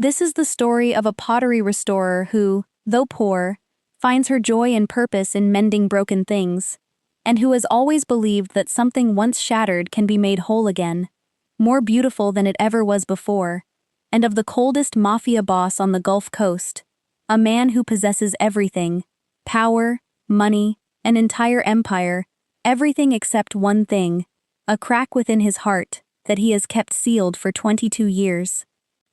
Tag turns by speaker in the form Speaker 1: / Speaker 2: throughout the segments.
Speaker 1: This is the story of a pottery restorer who, though poor, finds her joy and purpose in mending broken things, and who has always believed that something once shattered can be made whole again, more beautiful than it ever was before, and of the coldest Mafia boss on the Gulf Coast, a man who possesses everything: power, money, an entire empire, everything except one thing, a crack within his heart that he has kept sealed for 22 years.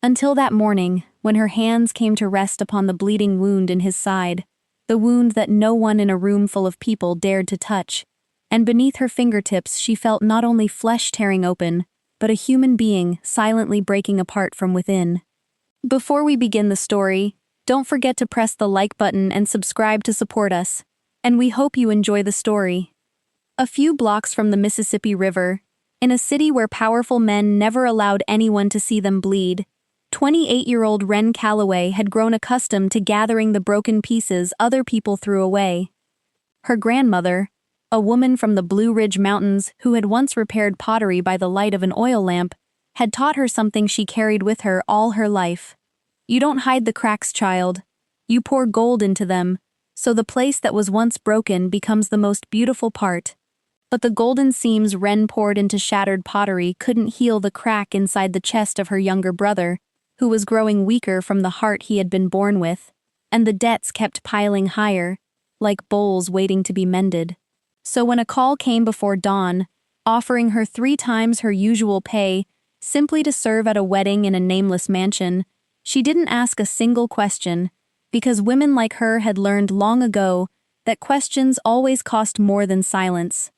Speaker 1: Until that morning, when her hands came to rest upon the bleeding wound in his side, the wound that no one in a room full of people dared to touch, and beneath her fingertips she felt not only flesh tearing open, but a human being silently breaking apart from within. Before we begin the story, don't forget to press the like button and subscribe to support us, and we hope you enjoy the story. A few blocks from the Mississippi River, in a city where powerful men never allowed anyone to see them bleed, 28-year-old Wren Calloway had grown accustomed to gathering the broken pieces other people threw away. Her grandmother, a woman from the Blue Ridge Mountains who had once repaired pottery by the light of an oil lamp, had taught her something she carried with her all her life. You don't hide the cracks, child. You pour gold into them, so the place that was once broken becomes the most beautiful part. But the golden seams Wren poured into shattered pottery couldn't heal the crack inside the chest of her younger brother, who was growing weaker from the heart he had been born with, and the debts kept piling higher, like bowls waiting to be mended. So when a call came before dawn, offering her 3 times her usual pay, simply to serve at a wedding in a nameless mansion, she didn't ask a single question, because women like her had learned long ago that questions always cost more than silence.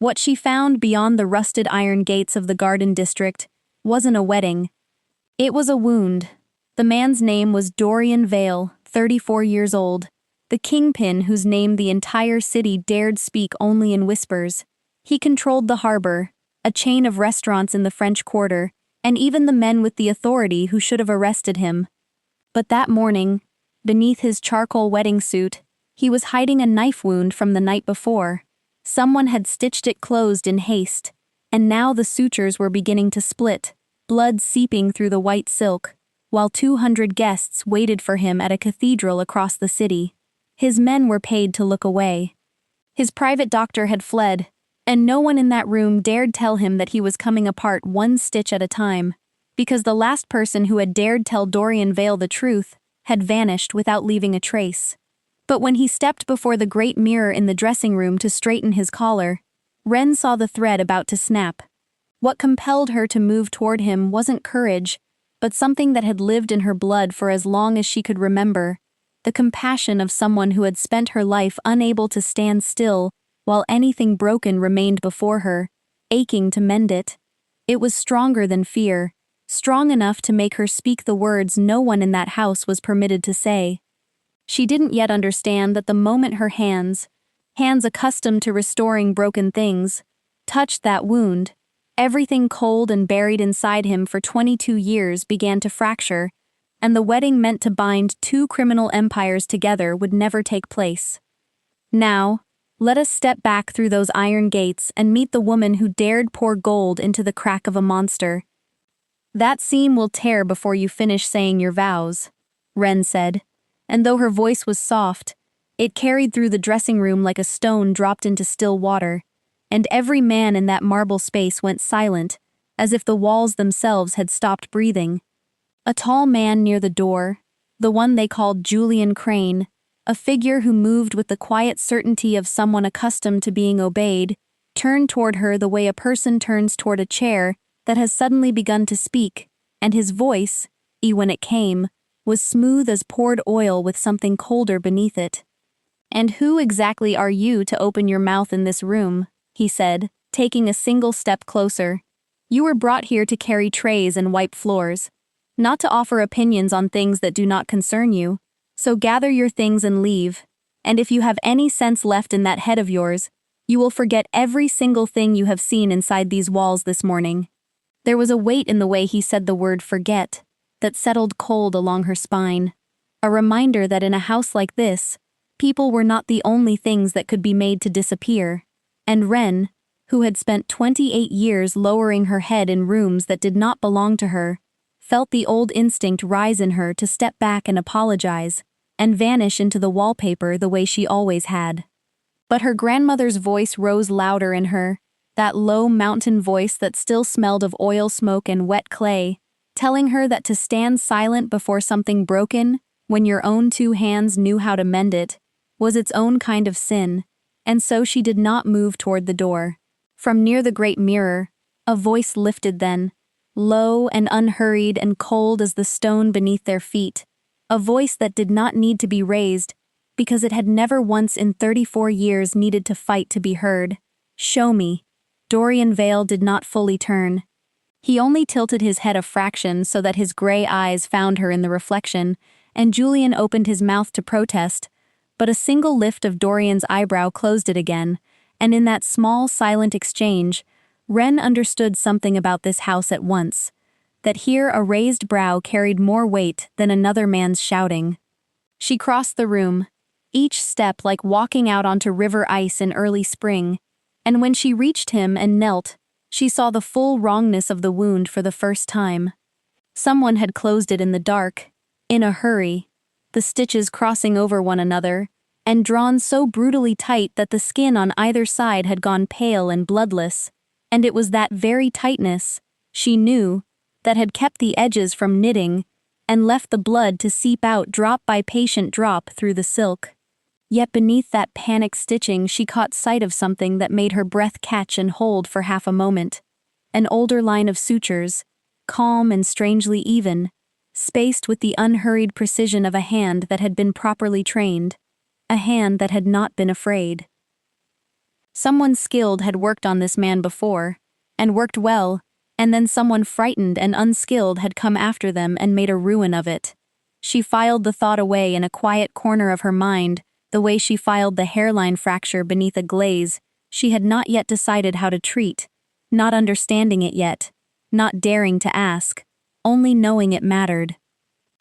Speaker 1: What she found beyond the rusted iron gates of the Garden District wasn't a wedding. It was a wound. The man's name was Dorian Vale, 34 years old, the kingpin whose name the entire city dared speak only in whispers. He controlled the harbor, a chain of restaurants in the French Quarter, and even the men with the authority who should have arrested him. But that morning, beneath his charcoal wedding suit, he was hiding a knife wound from the night before. Someone had stitched it closed in haste, and now the sutures were beginning to split, blood seeping through the white silk, while 200 guests waited for him at a cathedral across the city. His men were paid to look away. His private doctor had fled, and no one in that room dared tell him that he was coming apart one stitch at a time, because the last person who had dared tell Dorian Vale the truth had vanished without leaving a trace. But when he stepped before the great mirror in the dressing room to straighten his collar, Wren saw the thread about to snap. What compelled her to move toward him wasn't courage, but something that had lived in her blood for as long as she could remember, the compassion of someone who had spent her life unable to stand still while anything broken remained before her, aching to mend it. It was stronger than fear, strong enough to make her speak the words no one in that house was permitted to say. She didn't yet understand that the moment her hands accustomed to restoring broken things, touched that wound, everything cold and buried inside him for 22 years began to fracture, and the wedding meant to bind 2 criminal empires together would never take place. Now, let us step back through those iron gates and meet the woman who dared pour gold into the crack of a monster. That seam will tear before you finish saying your vows, Wren said, and though her voice was soft, it carried through the dressing room like a stone dropped into still water, and every man in that marble space went silent, as if the walls themselves had stopped breathing. A tall man near the door, the one they called Julian Crane, a figure who moved with the quiet certainty of someone accustomed to being obeyed, turned toward her the way a person turns toward a chair that has suddenly begun to speak, and his voice, when it came, was smooth as poured oil with something colder beneath it. "And who exactly are you to open your mouth in this room?" he said, taking a single step closer. "You were brought here to carry trays and wipe floors, not to offer opinions on things that do not concern you. So gather your things and leave, and if you have any sense left in that head of yours, you will forget every single thing you have seen inside these walls this morning." There was a weight in the way he said the word forget that settled cold along her spine, a reminder that in a house like this, people were not the only things that could be made to disappear, and Wren, who had spent 28 years lowering her head in rooms that did not belong to her, felt the old instinct rise in her to step back and apologize, and vanish into the wallpaper the way she always had. But her grandmother's voice rose louder in her, that low mountain voice that still smelled of oil smoke and wet clay, telling her that to stand silent before something broken, when your own two hands knew how to mend it, was its own kind of sin, and so she did not move toward the door. From near the great mirror, a voice lifted then, low and unhurried and cold as the stone beneath their feet, a voice that did not need to be raised, because it had never once in 34 years needed to fight to be heard. "Show me." Dorian Vale did not fully turn. He only tilted his head a fraction so that his gray eyes found her in the reflection, and Julian opened his mouth to protest, but a single lift of Dorian's eyebrow closed it again, and in that small, silent exchange, Wren understood something about this house at once, that here a raised brow carried more weight than another man's shouting. She crossed the room, each step like walking out onto river ice in early spring, and when she reached him and knelt, she saw the full wrongness of the wound for the first time. Someone had closed it in the dark, in a hurry, the stitches crossing over one another, and drawn so brutally tight that the skin on either side had gone pale and bloodless, and it was that very tightness, she knew, that had kept the edges from knitting, and left the blood to seep out drop by patient drop through the silk. Yet beneath that panic stitching she caught sight of something that made her breath catch and hold for half a moment. An older line of sutures, calm and strangely even, spaced with the unhurried precision of a hand that had been properly trained, a hand that had not been afraid. Someone skilled had worked on this man before, and worked well, and then someone frightened and unskilled had come after them and made a ruin of it. She filed the thought away in a quiet corner of her mind, the way she filed the hairline fracture beneath a glaze she had not yet decided how to treat, not understanding it yet, not daring to ask, only knowing it mattered.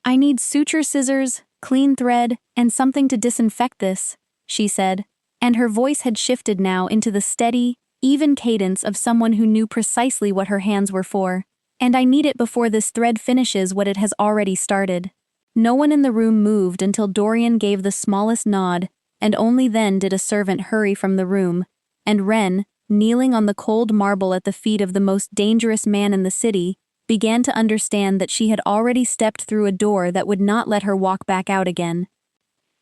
Speaker 1: "I need suture scissors, clean thread, and something to disinfect this," she said, and her voice had shifted now into the steady, even cadence of someone who knew precisely what her hands were for. "And I need it before this thread finishes what it has already started." No one in the room moved until Dorian gave the smallest nod, and only then did a servant hurry from the room, and Wren, kneeling on the cold marble at the feet of the most dangerous man in the city, began to understand that she had already stepped through a door that would not let her walk back out again.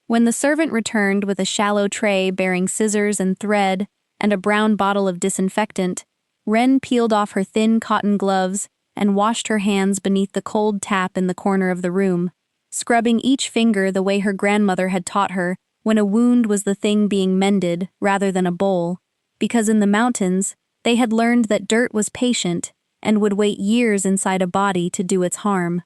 Speaker 1: When the servant returned with a shallow tray bearing scissors and thread and a brown bottle of disinfectant, Wren peeled off her thin cotton gloves and washed her hands beneath the cold tap in the corner of the room, scrubbing each finger the way her grandmother had taught her when a wound was the thing being mended rather than a bowl, because in the mountains, they had learned that dirt was patient and would wait years inside a body to do its harm.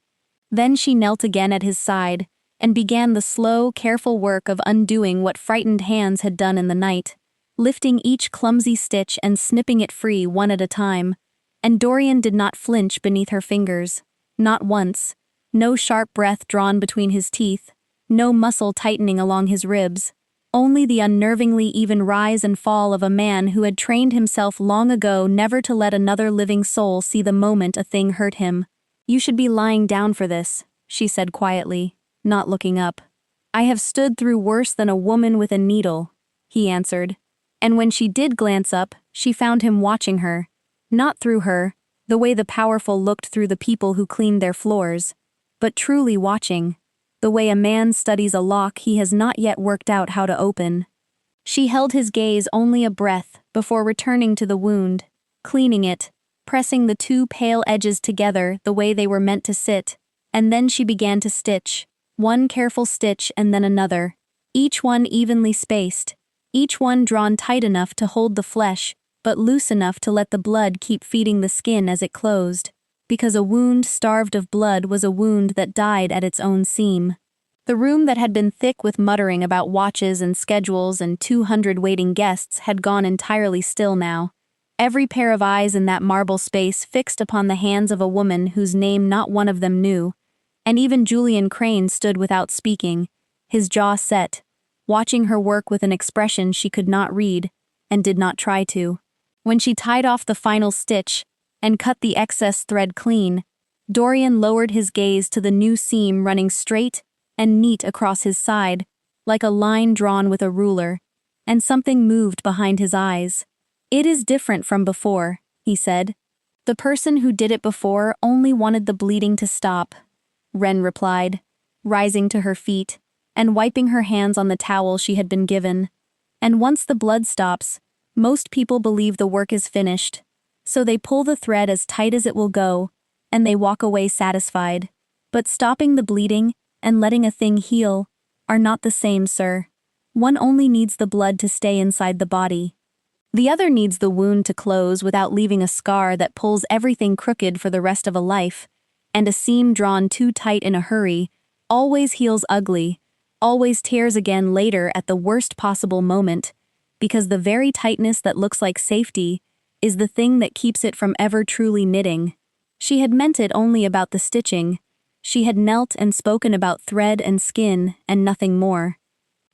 Speaker 1: Then she knelt again at his side and began the slow, careful work of undoing what frightened hands had done in the night, lifting each clumsy stitch and snipping it free one at a time, and Dorian did not flinch beneath her fingers, not once, no sharp breath drawn between his teeth, no muscle tightening along his ribs, only the unnervingly even rise and fall of a man who had trained himself long ago never to let another living soul see the moment a thing hurt him. "You should be lying down for this," she said quietly, not looking up. "I have stood through worse than a woman with a needle," he answered, and when she did glance up, she found him watching her, not through her, the way the powerful looked through the people who cleaned their floors, but truly watching, the way a man studies a lock he has not yet worked out how to open. She held his gaze only a breath before returning to the wound, cleaning it, pressing the two pale edges together the way they were meant to sit, and then she began to stitch, one careful stitch and then another, each one evenly spaced, each one drawn tight enough to hold the flesh, but loose enough to let the blood keep feeding the skin as it closed, because a wound starved of blood was a wound that died at its own seam. The room that had been thick with muttering about watches and schedules and 200 waiting guests had gone entirely still now, every pair of eyes in that marble space fixed upon the hands of a woman whose name not one of them knew, and even Julian Crane stood without speaking, his jaw set, watching her work with an expression she could not read, and did not try to. When she tied off the final stitch and cut the excess thread clean, Dorian lowered his gaze to the new seam running straight and neat across his side, like a line drawn with a ruler, and something moved behind his eyes. "It is different from before," he said. "The person who did it before only wanted the bleeding to stop," Ren replied, rising to her feet and wiping her hands on the towel she had been given. "And once the blood stops, most people believe the work is finished. So they pull the thread as tight as it will go, and they walk away satisfied. But stopping the bleeding and letting a thing heal are not the same, sir. One only needs the blood to stay inside the body. The other needs the wound to close without leaving a scar that pulls everything crooked for the rest of a life, and a seam drawn too tight in a hurry always heals ugly, always tears again later at the worst possible moment, because the very tightness that looks like safety is the thing that keeps it from ever truly knitting." She had meant it only about the stitching. She had knelt and spoken about thread and skin and nothing more.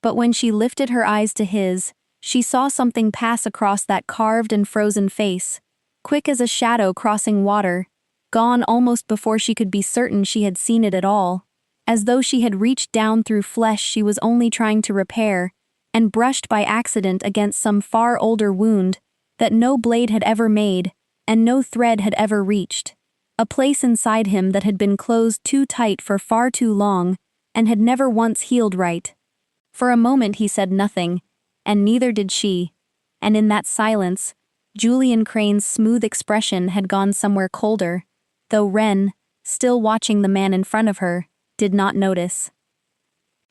Speaker 1: But when she lifted her eyes to his, she saw something pass across that carved and frozen face, quick as a shadow crossing water, gone almost before she could be certain she had seen it at all, as though she had reached down through flesh she was only trying to repair, and brushed by accident against some far older wound that no blade had ever made and no thread had ever reached, a place inside him that had been closed too tight for far too long and had never once healed right. For a moment he said nothing, and neither did she, and in that silence, Julian Crane's smooth expression had gone somewhere colder, though Ren, still watching the man in front of her, did not notice.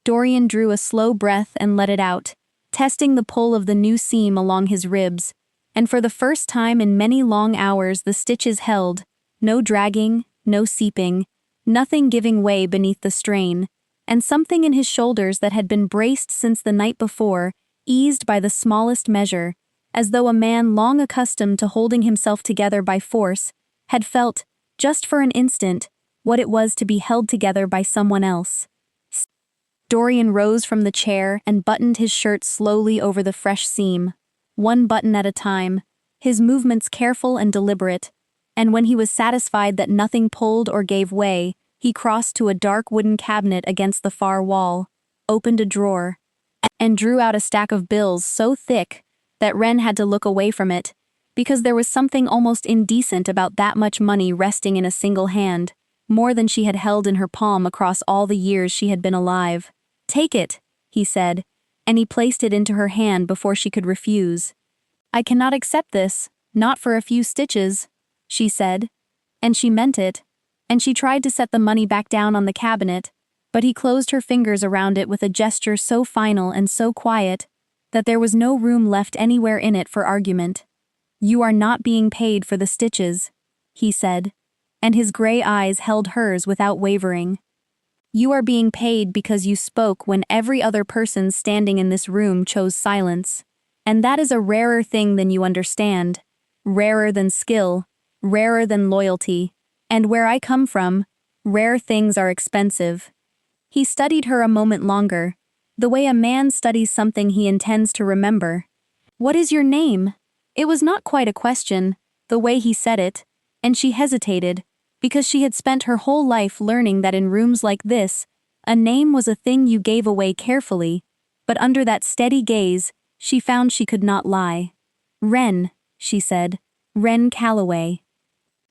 Speaker 1: Dorian drew a slow breath and let it out, testing the pull of the new seam along his ribs, and for the first time in many long hours the stitches held, no dragging, no seeping, nothing giving way beneath the strain, and something in his shoulders that had been braced since the night before eased by the smallest measure, as though a man long accustomed to holding himself together by force had felt, just for an instant, what it was to be held together by someone else. Dorian rose from the chair and buttoned his shirt slowly over the fresh seam, one button at a time, his movements careful and deliberate, and when he was satisfied that nothing pulled or gave way, he crossed to a dark wooden cabinet against the far wall, opened a drawer, and drew out a stack of bills so thick that Ren had to look away from it, because there was something almost indecent about that much money resting in a single hand, more than she had held in her palm across all the years she had been alive. "Take it," he said, and he placed it into her hand before she could refuse. "I cannot accept this, not for a few stitches," she said, and she meant it, and she tried to set the money back down on the cabinet, but he closed her fingers around it with a gesture so final and so quiet that there was no room left anywhere in it for argument. "You are not being paid for the stitches," he said, and his gray eyes held hers without wavering. "You are being paid because you spoke when every other person standing in this room chose silence, and that is a rarer thing than you understand, rarer than skill, rarer than loyalty, and where I come from, rare things are expensive." He studied her a moment longer, the way a man studies something he intends to remember. "What is your name?" It was not quite a question, the way he said it, and she hesitated, because she had spent her whole life learning that in rooms like this, a name was a thing you gave away carefully, but under that steady gaze, she found she could not lie. "Ren," she said, "Ren Calloway."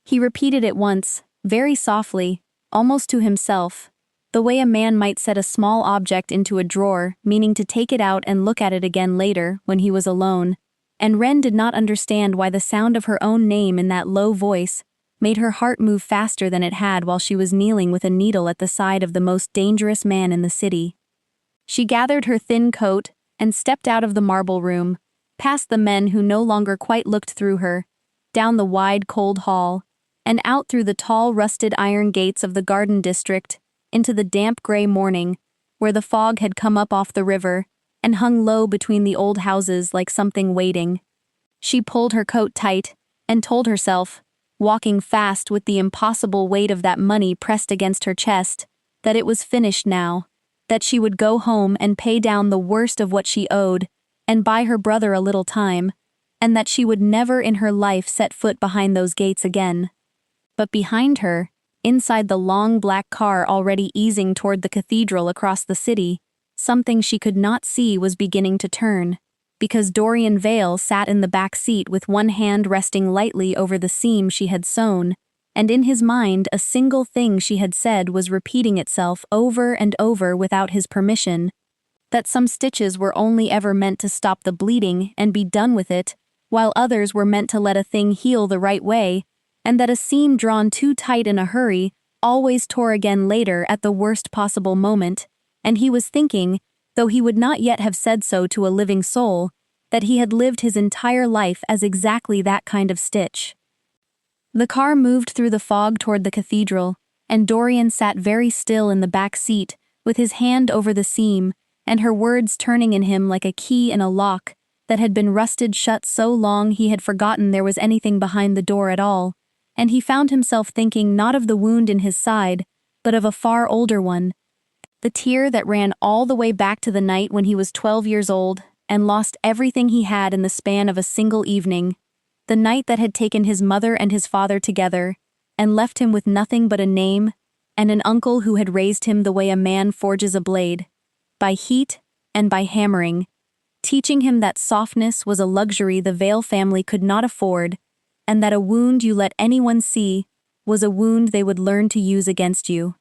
Speaker 1: He repeated it once, very softly, almost to himself, the way a man might set a small object into a drawer, meaning to take it out and look at it again later, when he was alone, and Ren did not understand why the sound of her own name in that low voice made her heart move faster than it had while she was kneeling with a needle at the side of the most dangerous man in the city. She gathered her thin coat and stepped out of the marble room, past the men who no longer quite looked through her, down the wide cold hall, and out through the tall rusted iron gates of the garden district, into the damp gray morning, where the fog had come up off the river and hung low between the old houses like something waiting. She pulled her coat tight and told herself, walking fast with the impossible weight of that money pressed against her chest, that it was finished now, that she would go home and pay down the worst of what she owed and buy her brother a little time, and that she would never in her life set foot behind those gates again. But behind her, inside the long black car already easing toward the cathedral across the city, something she could not see was beginning to turn, because Dorian Vale sat in the back seat with one hand resting lightly over the seam she had sewn, and in his mind a single thing she had said was repeating itself over and over without his permission, that some stitches were only ever meant to stop the bleeding and be done with it, while others were meant to let a thing heal the right way, and that a seam drawn too tight in a hurry always tore again later at the worst possible moment, and he was thinking, though he would not yet have said so to a living soul, that he had lived his entire life as exactly that kind of stitch. The car moved through the fog toward the cathedral, and Dorian sat very still in the back seat, with his hand over the seam, and her words turning in him like a key in a lock that had been rusted shut so long he had forgotten there was anything behind the door at all, and he found himself thinking not of the wound in his side, but of a far older one, the tear that ran all the way back to the night when he was 12 years old and lost everything he had in the span of a single evening, the night that had taken his mother and his father together and left him with nothing but a name and an uncle who had raised him the way a man forges a blade, by heat and by hammering, teaching him that softness was a luxury the Vale family could not afford, and that a wound you let anyone see was a wound they would learn to use against you.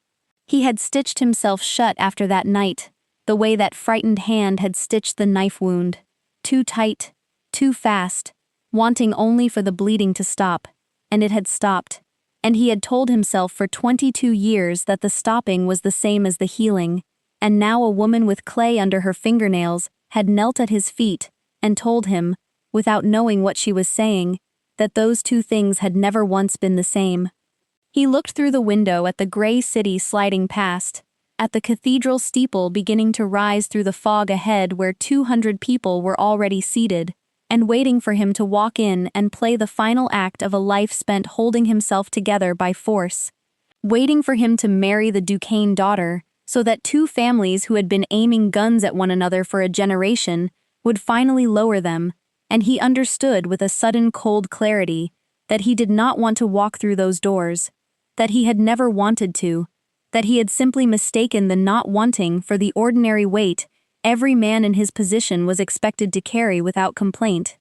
Speaker 1: He had stitched himself shut after that night, the way that frightened hand had stitched the knife wound, too tight, too fast, wanting only for the bleeding to stop, and it had stopped, and he had told himself for 22 years that the stopping was the same as the healing, and now a woman with clay under her fingernails had knelt at his feet and told him, without knowing what she was saying, that those two things had never once been the same. He looked through the window at the gray city sliding past, at the cathedral steeple beginning to rise through the fog ahead where 200 people were already seated, and waiting for him to walk in and play the final act of a life spent holding himself together by force, waiting for him to marry the Duquesne daughter, so that two families who had been aiming guns at one another for a generation would finally lower them, and he understood with a sudden cold clarity that he did not want to walk through those doors, that he had never wanted to, that he had simply mistaken the not wanting for the ordinary weight every man in his position was expected to carry without complaint.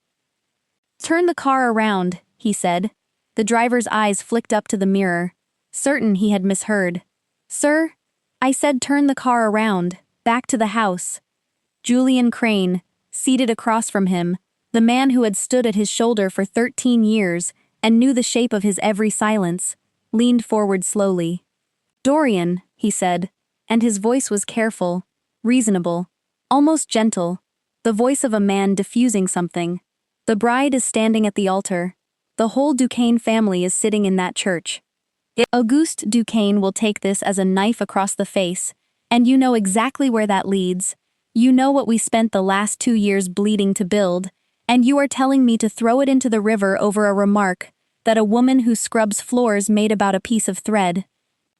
Speaker 1: "Turn the car around," he said. The driver's eyes flicked up to the mirror, certain he had misheard. "Sir? I said turn the car around, back to the house." Julian Crane, seated across from him, the man who had stood at his shoulder for 13 years and knew the shape of his every silence, leaned forward slowly. "Dorian," he said, and his voice was careful, reasonable, almost gentle, the voice of a man diffusing something. "The bride is standing at the altar. The whole Duquesne family is sitting in that church. Auguste Duquesne will take this as a knife across the face, and you know exactly where that leads. You know what we spent the last 2 years bleeding to build, and you are telling me to throw it into the river over a remark that a woman who scrubs floors made about a piece of thread.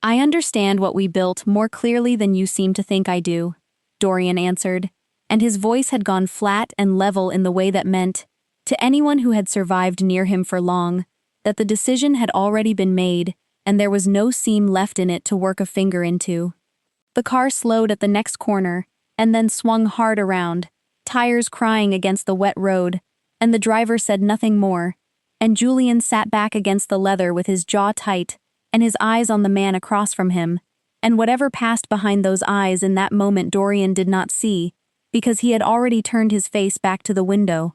Speaker 1: I understand what we built more clearly than you seem to think I do," Dorian answered, and his voice had gone flat and level in the way that meant, to anyone who had survived near him for long, that the decision had already been made, and there was no seam left in it to work a finger into. The car slowed at the next corner, and then swung hard around, tires crying against the wet road, and the driver said nothing more, and Julian sat back against the leather with his jaw tight, and his eyes on the man across from him, and whatever passed behind those eyes in that moment Dorian did not see, because he had already turned his face back to the window.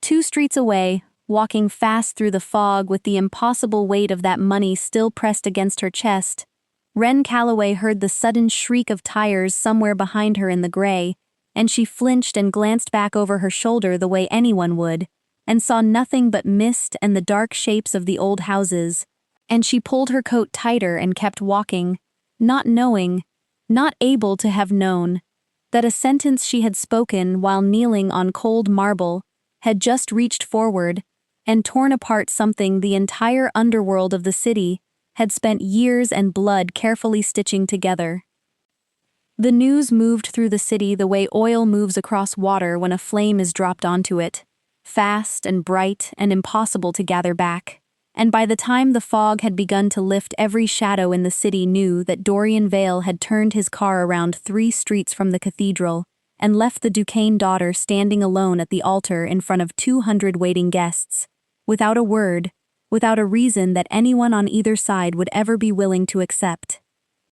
Speaker 1: 2 streets away, walking fast through the fog with the impossible weight of that money still pressed against her chest, Wren Calloway heard the sudden shriek of tires somewhere behind her in the gray, and she flinched and glanced back over her shoulder the way anyone would, and saw nothing but mist and the dark shapes of the old houses, and she pulled her coat tighter and kept walking, not knowing, not able to have known, that a sentence she had spoken while kneeling on cold marble had just reached forward and torn apart something the entire underworld of the city had spent years and blood carefully stitching together. The news moved through the city the way oil moves across water when a flame is dropped onto it, fast and bright and impossible to gather back. and by the time the fog had begun to lift, every shadow in the city knew that Dorian Vale had turned his car around 3 streets from the cathedral and left the Duquesne daughter standing alone at the altar in front of 200 waiting guests, without a word, without a reason that anyone on either side would ever be willing to accept.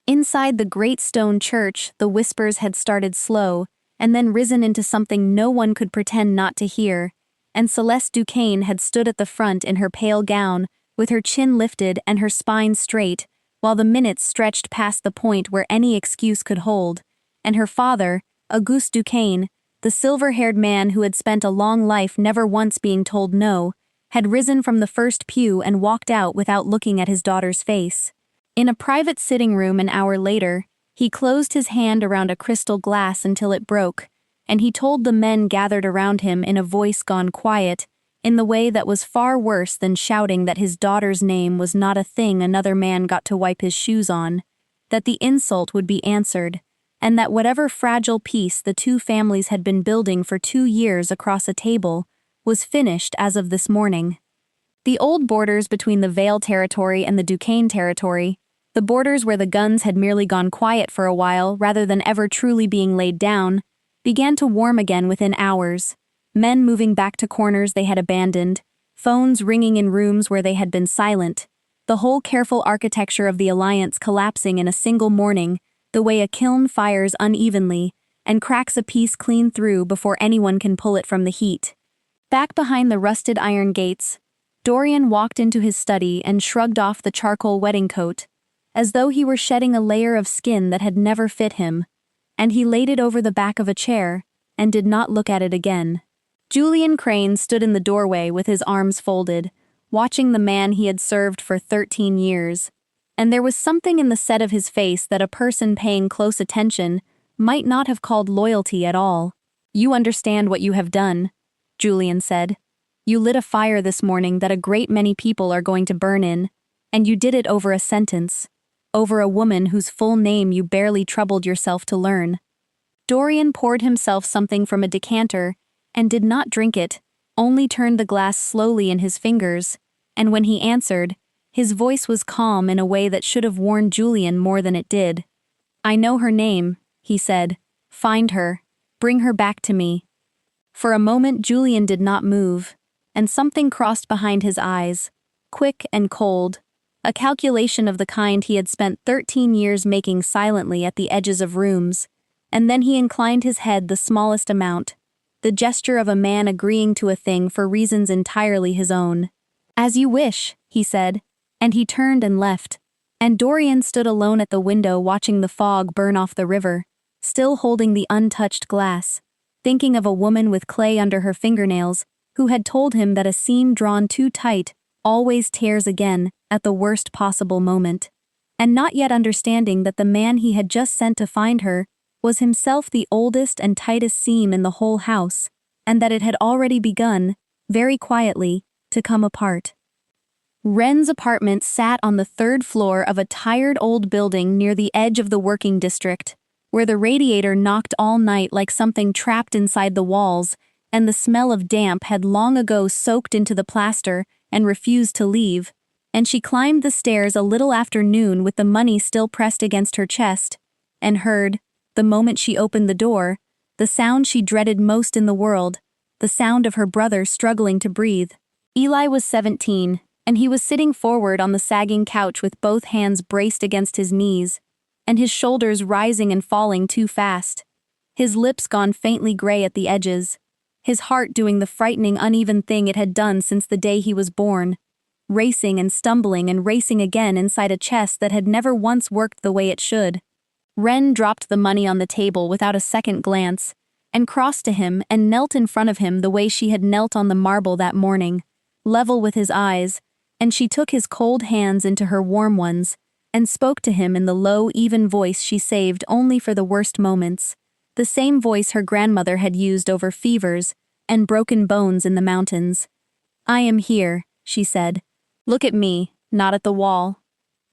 Speaker 1: Inside the great stone church, the whispers had started slow, and then risen into something no one could pretend not to hear, and Celeste Duquesne had stood at the front in her pale gown, with her chin lifted and her spine straight, while the minutes stretched past the point where any excuse could hold, and her father, Auguste Duquesne, the silver-haired man who had spent a long life never once being told no, had risen from the first pew and walked out without looking at his daughter's face. In a private sitting room an hour later, he closed his hand around a crystal glass until it broke, and he told the men gathered around him in a voice gone quiet, in the way that was far worse than shouting that his daughter's name was not a thing another man got to wipe his shoes on, that the insult would be answered, and that whatever fragile peace the two families had been building for 2 years across a table was finished as of this morning. The old borders between the Vale territory and the Duquesne territory, the borders where the guns had merely gone quiet for a while rather than ever truly being laid down, began to warm again within hours, men moving back to corners they had abandoned, phones ringing in rooms where they had been silent, the whole careful architecture of the alliance collapsing in a single morning, the way a kiln fires unevenly and cracks a piece clean through before anyone can pull it from the heat. Back behind the rusted iron gates, Dorian walked into his study and shrugged off the charcoal wedding coat, as though he were shedding a layer of skin that had never fit him, and he laid it over the back of a chair and did not look at it again. Julian Crane stood in the doorway with his arms folded, watching the man he had served for 13 years, and there was something in the set of his face that a person paying close attention might not have called loyalty at all. "You understand what you have done," Julian said. "You lit a fire this morning that a great many people are going to burn in, and you did it over a sentence, over a woman whose full name you barely troubled yourself to learn." Dorian poured himself something from a decanter and did not drink it, only turned the glass slowly in his fingers, and when he answered, his voice was calm in a way that should have warned Julian more than it did. "I know her name," he said. "Find her. Bring her back to me." For a moment Julian did not move, and something crossed behind his eyes, quick and cold, a calculation of the kind he had spent 13 years making silently at the edges of rooms, and then he inclined his head the smallest amount, the gesture of a man agreeing to a thing for reasons entirely his own. "As you wish," he said, and he turned and left, and Dorian stood alone at the window watching the fog burn off the river, still holding the untouched glass, thinking of a woman with clay under her fingernails who had told him that a seam drawn too tight always tears again at the worst possible moment, and not yet understanding that the man he had just sent to find her was himself the oldest and tightest seam in the whole house, and that it had already begun, very quietly, to come apart. Wren's apartment sat on the 3rd floor of a tired old building near the edge of the working district, where the radiator knocked all night like something trapped inside the walls, and the smell of damp had long ago soaked into the plaster and refused to leave, and she climbed the stairs a little after noon with the money still pressed against her chest, and heard, the moment she opened the door, the sound she dreaded most in the world, the sound of her brother struggling to breathe. Eli was 17, and he was sitting forward on the sagging couch with both hands braced against his knees, and his shoulders rising and falling too fast, his lips gone faintly gray at the edges, his heart doing the frightening uneven thing it had done since the day he was born, racing and stumbling and racing again inside a chest that had never once worked the way it should. Wren dropped the money on the table without a second glance, and crossed to him and knelt in front of him the way she had knelt on the marble that morning, level with his eyes, and she took his cold hands into her warm ones, and spoke to him in the low, even voice she saved only for the worst moments, the same voice her grandmother had used over fevers and broken bones in the mountains. "I am here," she said. "Look at me, not at the wall.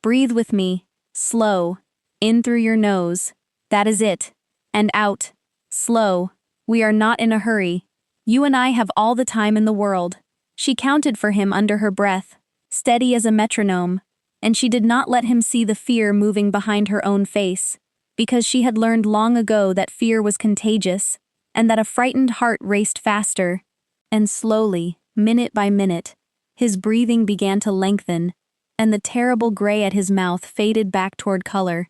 Speaker 1: Breathe with me, slow. In through your nose. That is it. And out. Slow. We are not in a hurry. You and I have all the time in the world." She counted for him under her breath. steady as a metronome, and she did not let him see the fear moving behind her own face, because she had learned long ago that fear was contagious, and that a frightened heart raced faster. And slowly, minute by minute, his breathing began to lengthen, and the terrible gray at his mouth faded back toward color.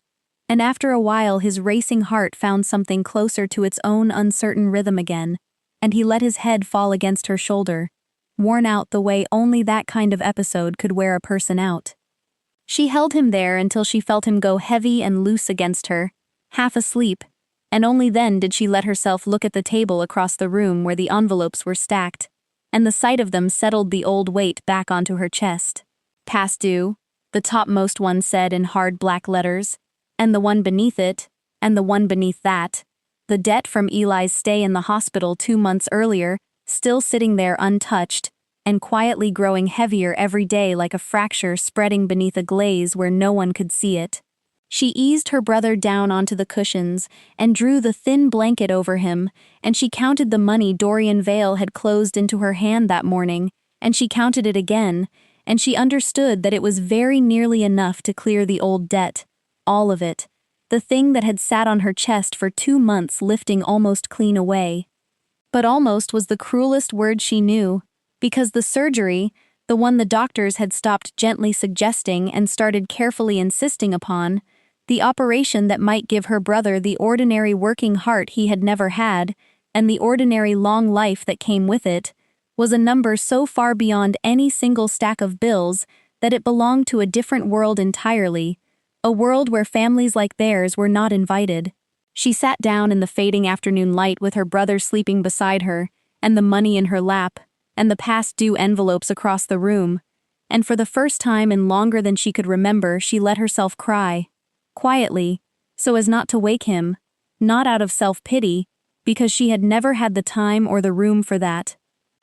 Speaker 1: And after a while his racing heart found something closer to its own uncertain rhythm again, and he let his head fall against her shoulder, worn out the way only that kind of episode could wear a person out. She held him there until she felt him go heavy and loose against her, half asleep, and only then did she let herself look at the table across the room where the envelopes were stacked, and the sight of them settled the old weight back onto her chest. "Past due," the topmost one said in hard black letters, and the one beneath it, and the one beneath that. The debt from Eli's stay in the hospital 2 months earlier, still sitting there untouched, and quietly growing heavier every day like a fracture spreading beneath a glaze where no one could see it. She eased her brother down onto the cushions and drew the thin blanket over him, and she counted the money Dorian Vale had closed into her hand that morning, and she counted it again, and she understood that it was very nearly enough to clear the old debt, all of it, the thing that had sat on her chest for 2 months lifting almost clean away. But almost was the cruelest word she knew, because the surgery, the one the doctors had stopped gently suggesting and started carefully insisting upon, the operation that might give her brother the ordinary working heart he had never had, and the ordinary long life that came with it, was a number so far beyond any single stack of bills that it belonged to a different world entirely, a world where families like theirs were not invited. She sat down in the fading afternoon light with her brother sleeping beside her, and the money in her lap, and the past due envelopes across the room, and for the first time in longer than she could remember she let herself cry, quietly, so as not to wake him, not out of self-pity, because she had never had the time or the room for that,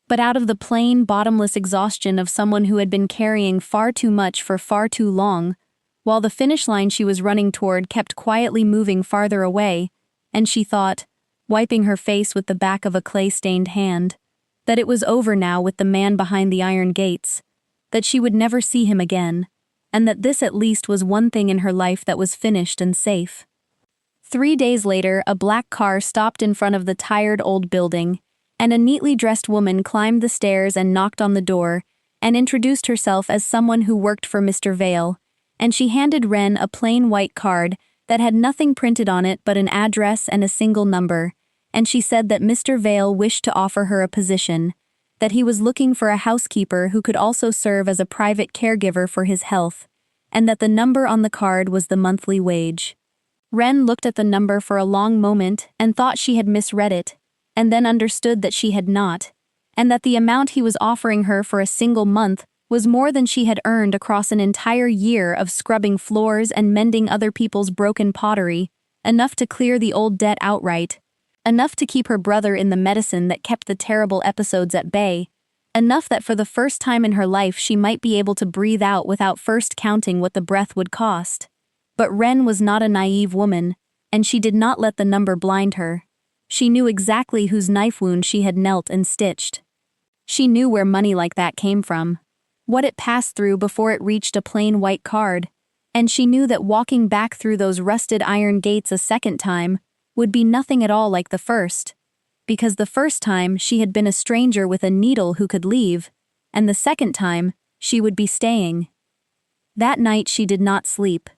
Speaker 1: but out of the plain, bottomless exhaustion of someone who had been carrying far too much for far too long, while the finish line she was running toward kept quietly moving farther away, and she thought, wiping her face with the back of a clay-stained hand, that it was over now with the man behind the iron gates, that she would never see him again, and that this at least was one thing in her life that was finished and safe. 3 days later, a black car stopped in front of the tired old building, and a neatly dressed woman climbed the stairs and knocked on the door, and introduced herself as someone who worked for Mr. Vale, and she handed Wren a plain white card that had nothing printed on it but an address and a single number, and she said that Mr. Vale wished to offer her a position, that he was looking for a housekeeper who could also serve as a private caregiver for his health, and that the number on the card was the monthly wage. Wren looked at the number for a long moment and thought she had misread it, and then understood that she had not, and that the amount he was offering her for a single month was more than she had earned across an entire year of scrubbing floors and mending other people's broken pottery, enough to clear the old debt outright, enough to keep her brother in the medicine that kept the terrible episodes at bay, enough that for the first time in her life she might be able to breathe out without first counting what the breath would cost. But Wren was not a naive woman, and she did not let the number blind her. She knew exactly whose knife wound she had knelt and stitched. She knew where money like that came from, what it passed through before it reached a plain white card, and she knew that walking back through those rusted iron gates a second time would be nothing at all like the first, because the first time she had been a stranger with a needle who could leave, and the second time she would be staying. That night she did not sleep.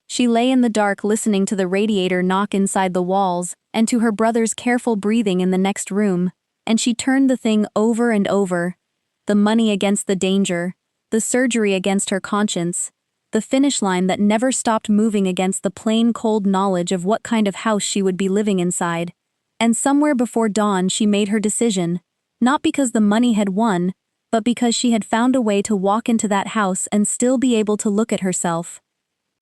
Speaker 1: She lay in the dark listening to the radiator knock inside the walls and to her brother's careful breathing in the next room, and she turned the thing over and over, the money against the danger, the surgery against her conscience, the finish line that never stopped moving against the plain cold knowledge of what kind of house she would be living inside. And somewhere before dawn she made her decision, not because the money had won, but because she had found a way to walk into that house and still be able to look at herself.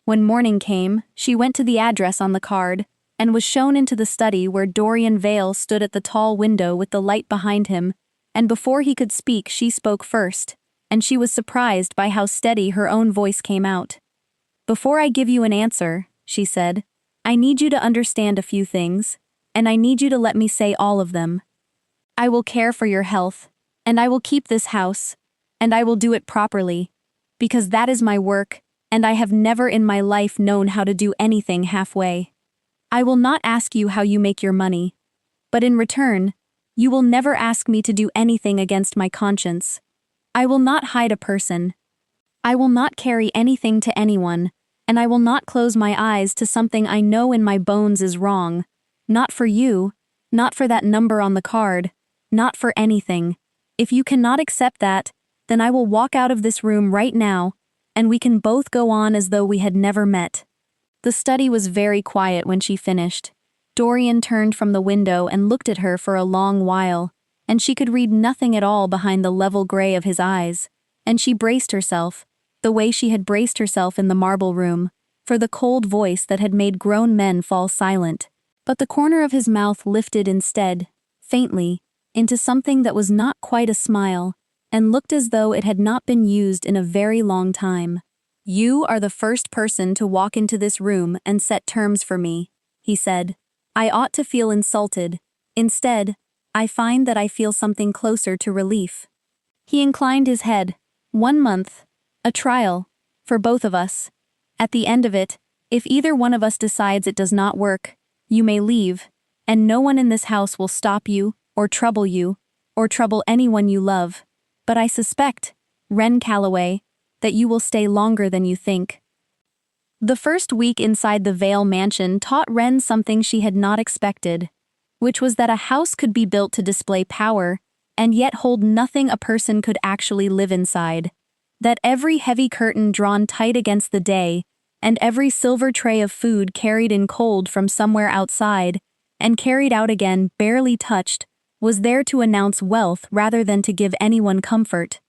Speaker 1: When morning came, she went to the address on the card, and was shown into the study where Dorian Vale stood at the tall window with the light behind him, and before he could speak she spoke first, and she was surprised by how steady her own voice came out. "Before I give you an answer," she said, "I need you to understand a few things, and I need you to let me say all of them. I will care for your health, and I will keep this house, and I will do it properly, because that is my work, and I have never in my life known how to do anything halfway. I will not ask you how you make your money, but in return, you will never ask me to do anything against my conscience. I will not hide a person. I will not carry anything to anyone, and I will not close my eyes to something I know in my bones is wrong. Not for you, not for that number on the card, not for anything. If you cannot accept that, then I will walk out of this room right now, and we can both go on as though we had never met. The study was very quiet when she finished. Dorian turned from the window and looked at her for a long while, and she could read nothing at all behind the level gray of his eyes, and she braced herself, the way she had braced herself in the marble room, for the cold voice that had made grown men fall silent. But the corner of his mouth lifted instead, faintly, into something that was not quite a smile, and looked as though it had not been used in a very long time. "You are the first person to walk into this room and set terms for me," he said. "I ought to feel insulted. Instead, I find that I feel something closer to relief." He inclined his head. 1 month. A trial. For both of us. At the end of it, if either one of us decides it does not work, you may leave, and no one in this house will stop you, or trouble anyone you love. But I suspect, Wren Calloway, that you will stay longer than you think. The first week inside the Vale mansion taught Wren something she had not expected, which was that a house could be built to display power, and yet hold nothing a person could actually live inside. That every heavy curtain drawn tight against the day, and every silver tray of food carried in cold from somewhere outside, and carried out again barely touched, was there to announce wealth rather than to give anyone comfort.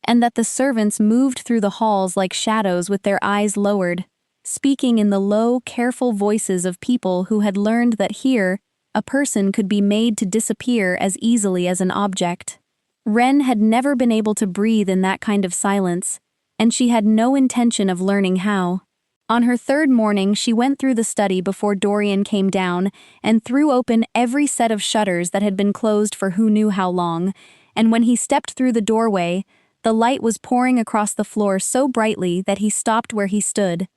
Speaker 1: And that the servants moved through the halls like shadows with their eyes lowered, speaking in the low, careful voices of people who had learned that here, a person could be made to disappear as easily as an object. Wren had never been able to breathe in that kind of silence, and she had no intention of learning how. On her third morning, she went through the study before Dorian came down and threw open every set of shutters that had been closed for who knew how long, and when he stepped through the doorway, the light was pouring across the floor so brightly that he stopped where he stood,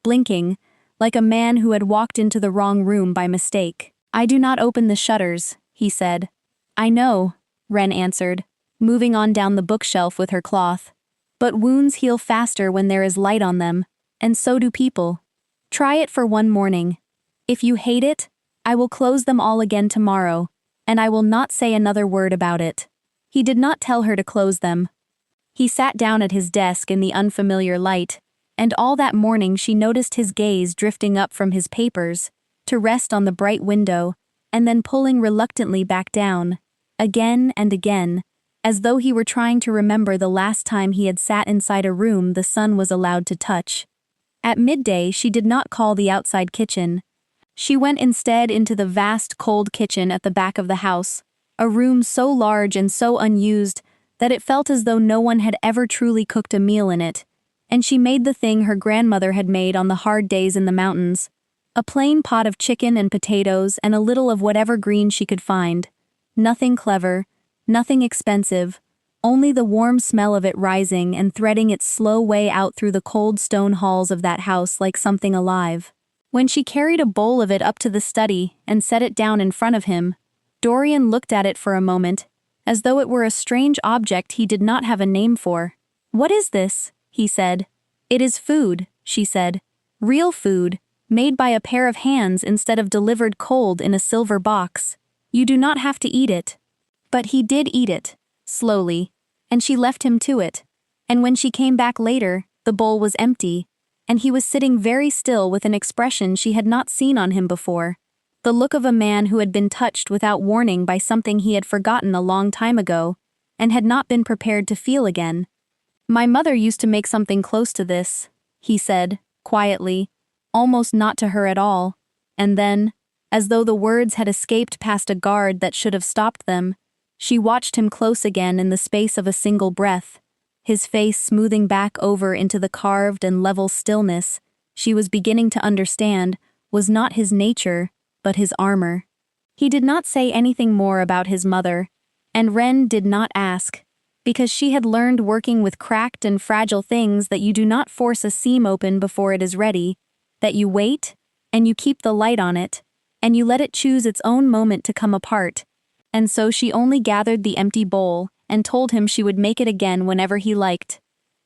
Speaker 1: blinking, like a man who had walked into the wrong room by mistake. "I do not open the shutters," he said. "I know," Wren answered, moving on down the bookshelf with her cloth. "But wounds heal faster when there is light on them, and so do people. Try it for 1 morning. If you hate it, I will close them all again tomorrow, and I will not say another word about it." He did not tell her to close them. He sat down at his desk in the unfamiliar light, and all that morning she noticed his gaze drifting up from his papers, to rest on the bright window, and then pulling reluctantly back down, again and again, as though he were trying to remember the last time he had sat inside a room the sun was allowed to touch. At midday she did not call the outside kitchen. She went instead into the vast cold kitchen at the back of the house, a room so large and so unused that it felt as though no one had ever truly cooked a meal in it, and she made the thing her grandmother had made on the hard days in the mountains, a plain pot of chicken and potatoes and a little of whatever green she could find. Nothing clever, nothing expensive, only the warm smell of it rising and threading its slow way out through the cold stone halls of that house like something alive. When she carried a bowl of it up to the study and set it down in front of him, Dorian looked at it for a moment, as though it were a strange object he did not have a name for. "What is this?" he said. "It is food," she said. "Real food, made by a pair of hands instead of delivered cold in a silver box. You do not have to eat it." But he did eat it, slowly, and she left him to it. And when she came back later, the bowl was empty, and he was sitting very still with an expression she had not seen on him before, the look of a man who had been touched without warning by something he had forgotten a long time ago, and had not been prepared to feel again. "My mother used to make something close to this," he said, quietly, almost not to her at all, and then, as though the words had escaped past a guard that should have stopped them, she watched him close again in the space of a single breath, his face smoothing back over into the carved and level stillness she was beginning to understand was not his nature, but his armor. He did not say anything more about his mother, and Wren did not ask. because she had learned working with cracked and fragile things that you do not force a seam open before it is ready, that you wait, and you keep the light on it, and you let it choose its own moment to come apart. And so she only gathered the empty bowl and told him she would make it again whenever he liked,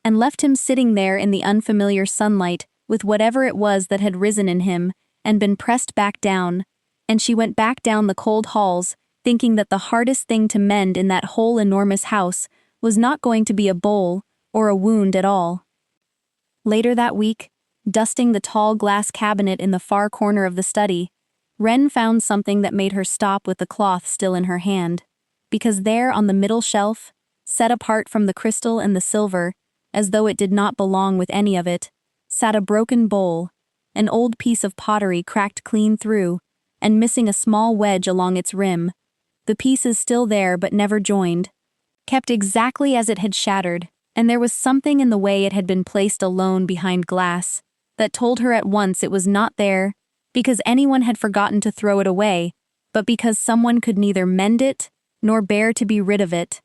Speaker 1: and left him sitting there in the unfamiliar sunlight with whatever it was that had risen in him and been pressed back down, and she went back down the cold halls, thinking that the hardest thing to mend in that whole enormous house was not going to be a bowl or a wound at all. Later that week, dusting the tall glass cabinet in the far corner of the study, Wren found something that made her stop with the cloth still in her hand, because there on the middle shelf, set apart from the crystal and the silver, as though it did not belong with any of it, sat a broken bowl, an old piece of pottery cracked clean through, and missing a small wedge along its rim, the pieces still there but never joined, kept exactly as it had shattered, and there was something in the way it had been placed alone behind glass that told her at once it was not there because anyone had forgotten to throw it away, but because someone could neither mend it nor bear to be rid of it,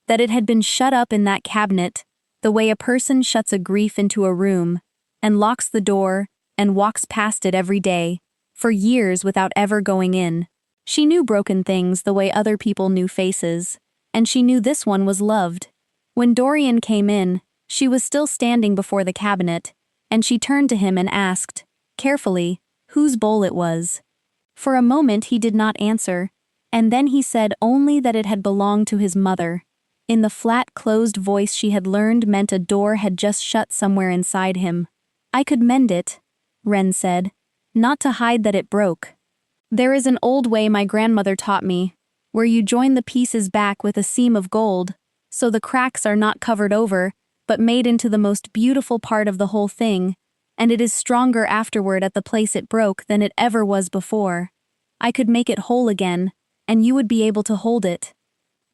Speaker 1: that it had been shut up in that cabinet, the way a person shuts a grief into a room, and locks the door, and walks past it every day, for years without ever going in. She knew broken things the way other people knew faces, and she knew this one was loved. When Dorian came in, she was still standing before the cabinet, and she turned to him and asked, carefully, whose bowl it was. For a moment he did not answer, and then he said only that it had belonged to his mother, in the flat, closed voice she had learned meant a door had just shut somewhere inside him. I could mend it, Wren said, not to hide that it broke. There is an old way my grandmother taught me, where you join the pieces back with a seam of gold, so the cracks are not covered over, but made into the most beautiful part of the whole thing, and it is stronger afterward at the place it broke than it ever was before. I could make it whole again, and you would be able to hold it.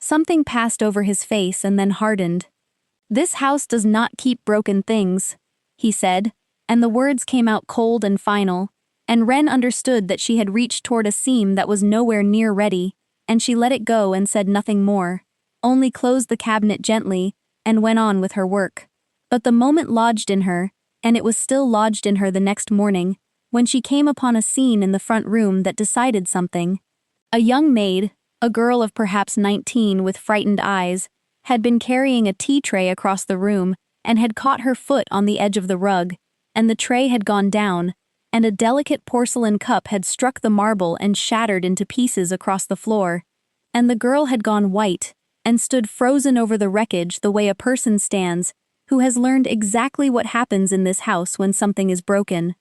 Speaker 1: Something passed over his face and then hardened. This house does not keep broken things, he said, and the words came out cold and final, and Wren understood that she had reached toward a seam that was nowhere near ready, and she let it go and said nothing more, only closed the cabinet gently and went on with her work. But the moment lodged in her, and it was still lodged in her the next morning, when she came upon a scene in the front room that decided something. A young maid, a girl of perhaps 19 with frightened eyes, had been carrying a tea tray across the room and had caught her foot on the edge of the rug, and the tray had gone down, and a delicate porcelain cup had struck the marble and shattered into pieces across the floor, and the girl had gone white and stood frozen over the wreckage the way a person stands who has learned exactly what happens in this house when something is broken.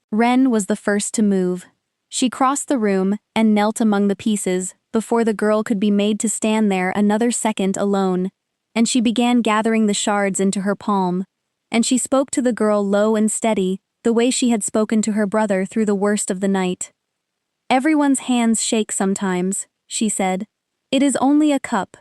Speaker 1: Wren was the first to move. She crossed the room and knelt among the pieces before the girl could be made to stand there another second alone, and she began gathering the shards into her palm, and she spoke to the girl low and steady, the way she had spoken to her brother through the worst of the night. Everyone's hands shake sometimes, she said. It is only a cup.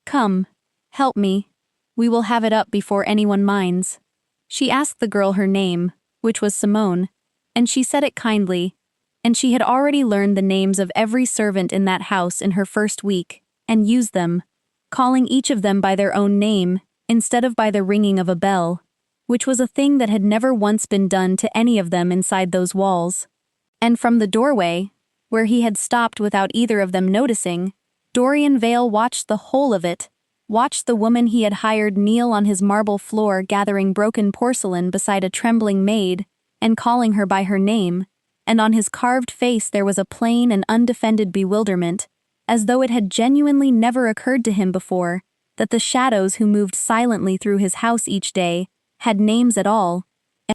Speaker 1: Come, help me. We will have it up before anyone minds. She asked the girl her name, which was Simone, and she said it kindly, and she had already learned the names of every servant in that house in her first week, and used them, calling each of them by their own name, instead of by the ringing of a bell, which was a thing that had never once been done to any of them inside those walls. And from the doorway, where he had stopped without either of them noticing, Dorian Vale watched the whole of it, watched the woman he had hired kneel on his marble floor gathering broken porcelain beside a trembling maid, and calling her by her name, and on his carved face there was a plain and undefended bewilderment, as though it had genuinely never occurred to him before that the shadows who moved silently through his house each day had names at all,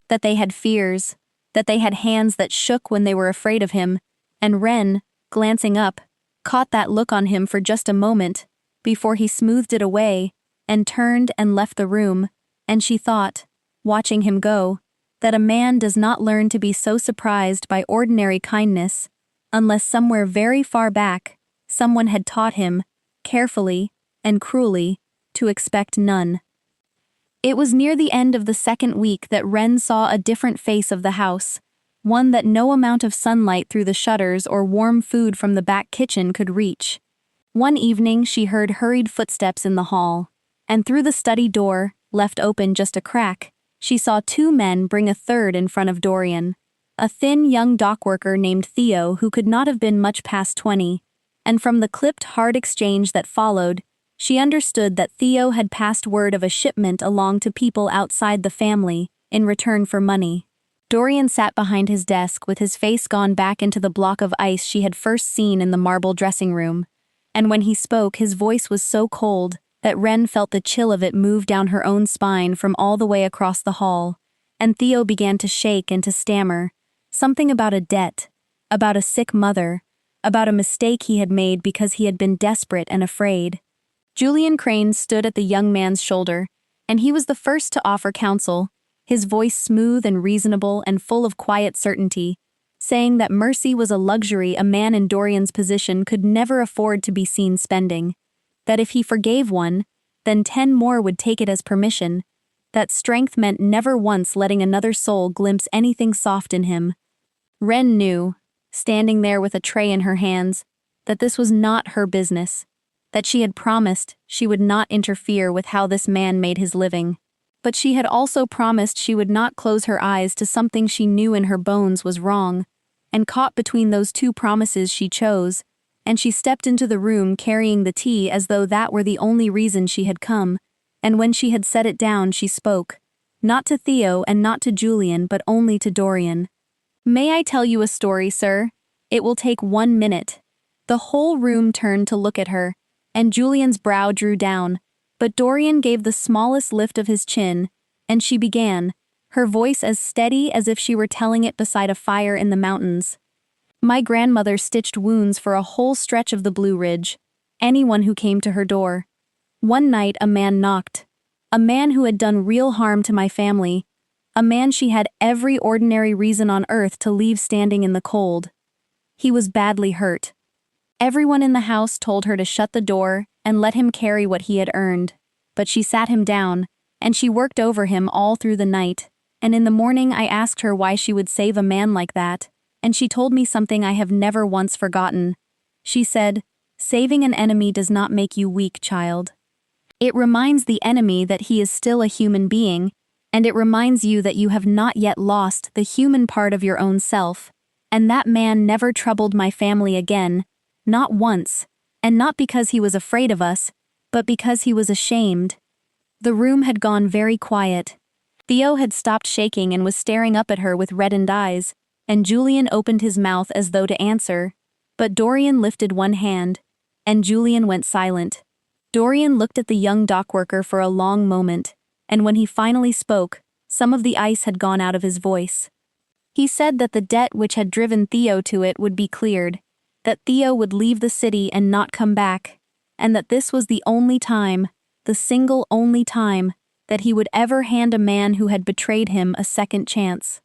Speaker 1: that they had fears, that they had hands that shook when they were afraid of him, and Wren, glancing up, caught that look on him for just a moment, before he smoothed it away, and turned and left the room, and she thought, watching him go, that a man does not learn to be so surprised by ordinary kindness, unless somewhere very far back, someone had taught him, carefully and cruelly, to expect none. It was near the end of the second week that Wren saw a different face of the house, one that no amount of sunlight through the shutters or warm food from the back kitchen could reach. One evening she heard hurried footsteps in the hall, and through the study door, left open just a crack, she saw two men bring a third in front of Dorian. A thin young dockworker named Theo who could not have been much past 20, and from the clipped hard exchange that followed, she understood that Theo had passed word of a shipment along to people outside the family, in return for money. Dorian sat behind his desk with his face gone back into the block of ice she had first seen in the marble dressing room, and when he spoke his voice was so cold that Ren felt the chill of it move down her own spine from all the way across the hall, and Theo began to shake and to stammer, something about a debt, about a sick mother, about a mistake he had made because he had been desperate and afraid. Julian Crane stood at the young man's shoulder, and he was the first to offer counsel, his voice smooth and reasonable and full of quiet certainty, saying that mercy was a luxury a man in Dorian's position could never afford to be seen spending, that if he forgave one, then 10 more would take it as permission, that strength meant never once letting another soul glimpse anything soft in him. Ren knew, standing there with a tray in her hands, that this was not her business, that she had promised she would not interfere with how this man made his living. But she had also promised she would not close her eyes to something she knew in her bones was wrong, and caught between those two promises she chose, and she stepped into the room carrying the tea as though that were the only reason she had come, and when she had set it down she spoke, not to Theo and not to Julian but only to Dorian. "May I tell you a story, sir? It will take 1 minute." The whole room turned to look at her, and Julian's brow drew down, but Dorian gave the smallest lift of his chin, and she began, her voice as steady as if she were telling it beside a fire in the mountains. "My grandmother stitched wounds for a whole stretch of the Blue Ridge, anyone who came to her door. One night a man knocked, a man who had done real harm to my family, a man she had every ordinary reason on earth to leave standing in the cold. He was badly hurt. Everyone in the house told her to shut the door and let him carry what he had earned, but she sat him down, and she worked over him all through the night, and in the morning I asked her why she would save a man like that, and she told me something I have never once forgotten. She said, 'Saving an enemy does not make you weak, child. It reminds the enemy that he is still a human being, and it reminds you that you have not yet lost the human part of your own self, and that man never troubled my family again, not once, and not because he was afraid of us, but because he was ashamed.'" The room had gone very quiet. Theo had stopped shaking and was staring up at her with reddened eyes, and Julian opened his mouth as though to answer, but Dorian lifted one hand, and Julian went silent. Dorian looked at the young dockworker for a long moment, and when he finally spoke, some of the ice had gone out of his voice. He said that the debt which had driven Theo to it would be cleared, that Theo would leave the city and not come back, and that this was the only time, the single only time, that he would ever hand a man who had betrayed him a second chance.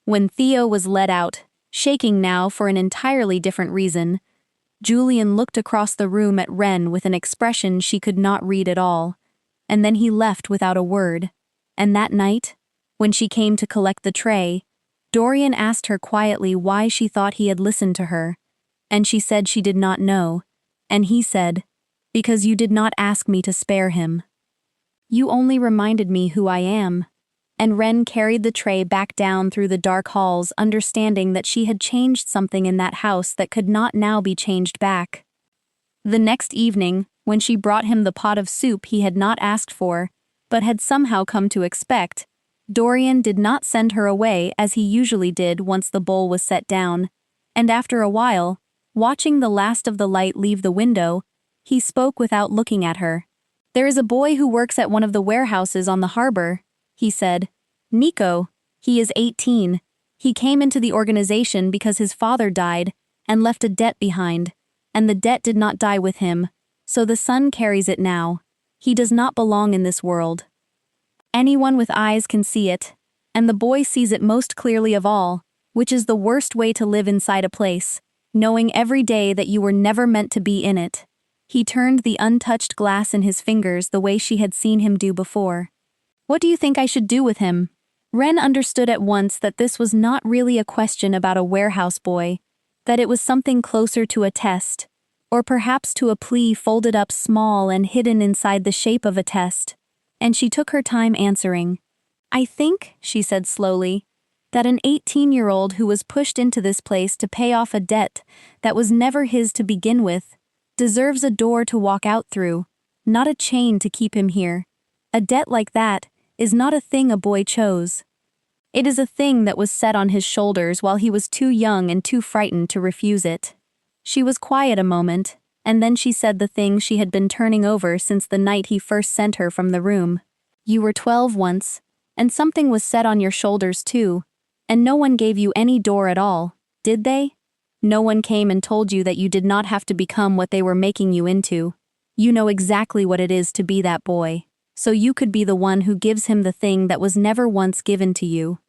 Speaker 1: When Theo was let out, shaking now for an entirely different reason, Julian looked across the room at Ren with an expression she could not read at all, and then he left without a word. And that night, when she came to collect the tray, Dorian asked her quietly why she thought he had listened to her, and she said she did not know, and he said, "Because you did not ask me to spare him. You only reminded me who I am." And Ren carried the tray back down through the dark halls, understanding that she had changed something in that house that could not now be changed back. The next evening, when she brought him the pot of soup he had not asked for, but had somehow come to expect, Dorian did not send her away as he usually did once the bowl was set down, and after a while, watching the last of the light leave the window, he spoke without looking at her. "There is a boy who works at one of the warehouses on the harbor," he said. "Nico. He is 18. He came into the organization because his father died and left a debt behind, and the debt did not die with him, so the son carries it now. He does not belong in this world. Anyone with eyes can see it, and the boy sees it most clearly of all, which is the worst way to live inside a place, knowing every day that you were never meant to be in it." He turned the untouched glass in his fingers the way she had seen him do before. "What do you think I should do with him?" Ren understood at once that this was not really a question about a warehouse boy, that it was something closer to a test, or perhaps to a plea folded up small and hidden inside the shape of a test. And she took her time answering. "I think," she said slowly, "that an 18-year-old who was pushed into this place to pay off a debt that was never his to begin with deserves a door to walk out through, not a chain to keep him here. A debt like that is not a thing a boy chose. It is a thing that was set on his shoulders while he was too young and too frightened to refuse it." She was quiet a moment, and then she said the thing she had been turning over since the night he first sent her from the room. "You were 12 once, and something was set on your shoulders too, and no one gave you any door at all, did they? No one came and told you that you did not have to become what they were making you into. You know exactly what it is to be that boy, so you could be the one who gives him the thing that was never once given to you."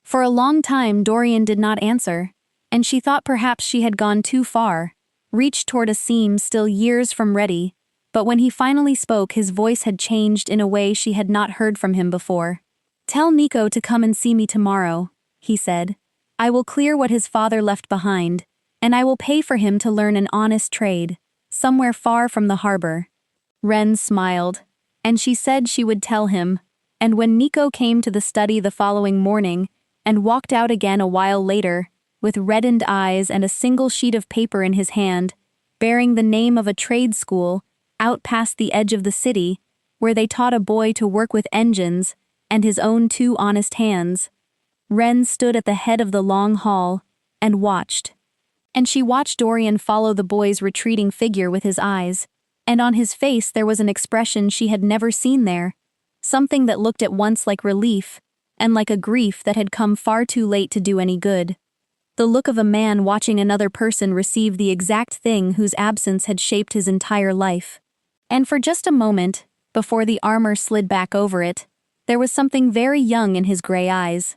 Speaker 1: For a long time Dorian did not answer, and she thought perhaps she had gone too far, reached toward a seam still years from ready, but when he finally spoke his voice had changed in a way she had not heard from him before. "Tell Nico to come and see me tomorrow," he said. "I will clear what his father left behind, and I will pay for him to learn an honest trade, somewhere far from the harbor." Ren smiled, and she said she would tell him, and when Nico came to the study the following morning, and walked out again a while later, with reddened eyes and a single sheet of paper in his hand, bearing the name of a trade school, out past the edge of the city, where they taught a boy to work with engines and his own 2 honest hands, Ren stood at the head of the long hall and watched. And she watched Dorian follow the boy's retreating figure with his eyes, and on his face there was an expression she had never seen there, something that looked at once like relief and like a grief that had come far too late to do any good. The look of a man watching another person receive the exact thing whose absence had shaped his entire life. And for just a moment, before the armor slid back over it, there was something very young in his gray eyes.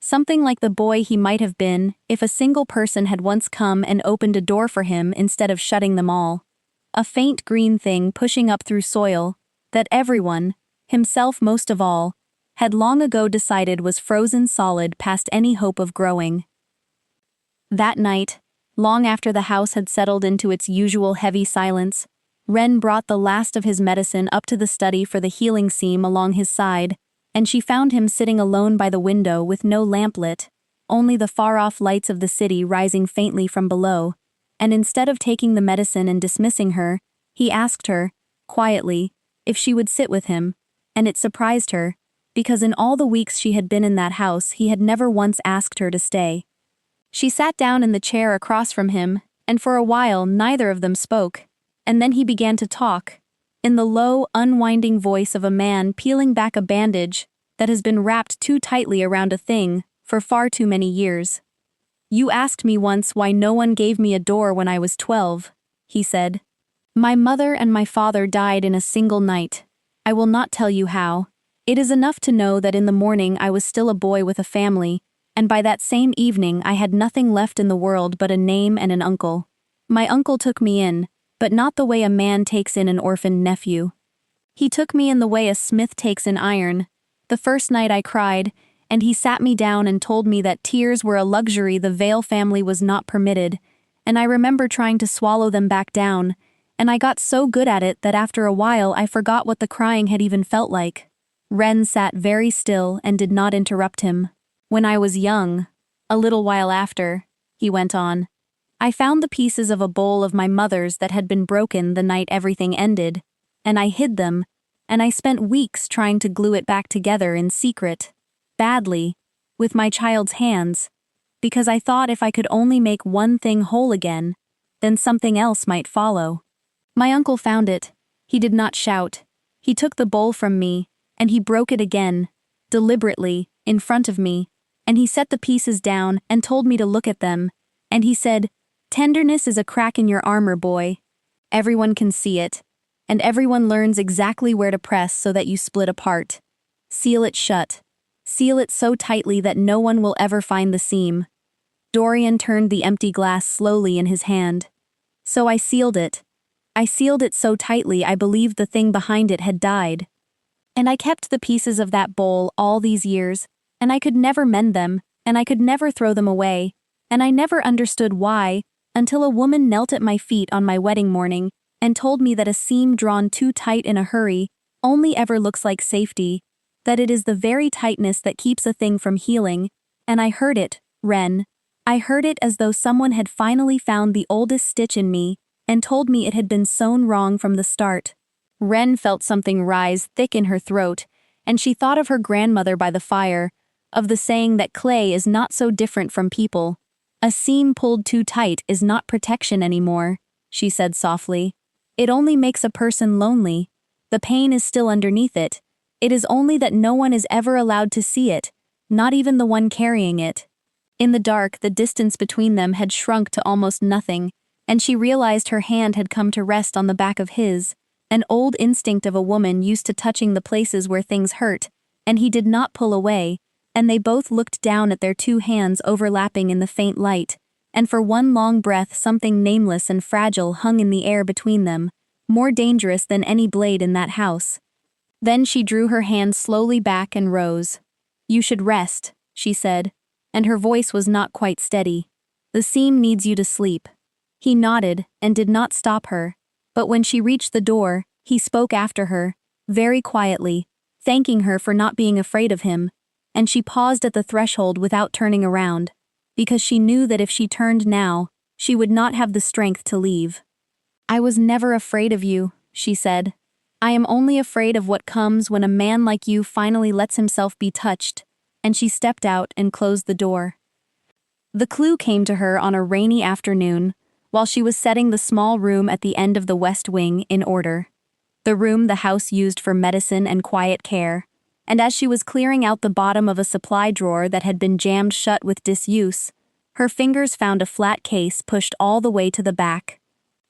Speaker 1: Something like the boy he might have been if a single person had once come and opened a door for him instead of shutting them all. A faint green thing pushing up through soil that everyone, himself most of all, had long ago decided was frozen solid past any hope of growing. That night, long after the house had settled into its usual heavy silence, Ren brought the last of his medicine up to the study for the healing seam along his side, and she found him sitting alone by the window with no lamp lit, only the far-off lights of the city rising faintly from below, and instead of taking the medicine and dismissing her, he asked her, quietly, if she would sit with him, and it surprised her, because in all the weeks she had been in that house he had never once asked her to stay. She sat down in the chair across from him, and for a while neither of them spoke, and then he began to talk, in the low, unwinding voice of a man peeling back a bandage that has been wrapped too tightly around a thing for far too many years. "You asked me once why no one gave me a door when I was 12, he said. "My mother and my father died in a single night. I will not tell you how. It is enough to know that in the morning I was still a boy with a family, and by that same evening I had nothing left in the world but a name and an uncle. My uncle took me in, but not the way a man takes in an orphaned nephew. He took me in the way a smith takes in iron. The first night I cried, and he sat me down and told me that tears were a luxury the Vale family was not permitted, and I remember trying to swallow them back down, and I got so good at it that after a while I forgot what the crying had even felt like." Ren sat very still and did not interrupt him. "When I was young, a little while after," he went on, "I found the pieces of a bowl of my mother's that had been broken the night everything ended, and I hid them, and I spent weeks trying to glue it back together in secret, badly, with my child's hands, because I thought if I could only make one thing whole again, then something else might follow. My uncle found it. He did not shout. He took the bowl from me, and he broke it again, deliberately, in front of me, and he set the pieces down and told me to look at them, and he said, 'Tenderness is a crack in your armor, boy. Everyone can see it, and everyone learns exactly where to press so that you split apart. Seal it shut. Seal it so tightly that no one will ever find the seam.' Dorian turned the empty glass slowly in his hand. "So I sealed it. I sealed it so tightly I believed the thing behind it had died. And I kept the pieces of that bowl all these years, and I could never mend them, and I could never throw them away, and I never understood why, until a woman knelt at my feet on my wedding morning and told me that a seam drawn too tight in a hurry only ever looks like safety, that it is the very tightness that keeps a thing from healing, and I heard it, Ren. I heard it as though someone had finally found the oldest stitch in me and told me it had been sewn wrong from the start. Ren felt something rise thick in her throat, and she thought of her grandmother by the fire, of the saying that clay is not so different from people. A seam pulled too tight is not protection anymore, she said softly. It only makes a person lonely. The pain is still underneath it. It is only that no one is ever allowed to see it, not even the one carrying it. In the dark, the distance between them had shrunk to almost nothing, and she realized her hand had come to rest on the back of his, an old instinct of a woman used to touching the places where things hurt, and he did not pull away, and they both looked down at their two hands overlapping in the faint light, and for one long breath something nameless and fragile hung in the air between them, more dangerous than any blade in that house. Then she drew her hand slowly back and rose. "You should rest," she said, and her voice was not quite steady. "The seam needs you to sleep." He nodded and did not stop her, but when she reached the door, he spoke after her, very quietly, thanking her for not being afraid of him, and she paused at the threshold without turning around, because she knew that if she turned now, she would not have the strength to leave. "I was never afraid of you," she said. "I am only afraid of what comes when a man like you finally lets himself be touched," and she stepped out and closed the door. The clue came to her on a rainy afternoon, while she was setting the small room at the end of the west wing in order. The room the house used for medicine and quiet care, and as she was clearing out the bottom of a supply drawer that had been jammed shut with disuse, her fingers found a flat case pushed all the way to the back.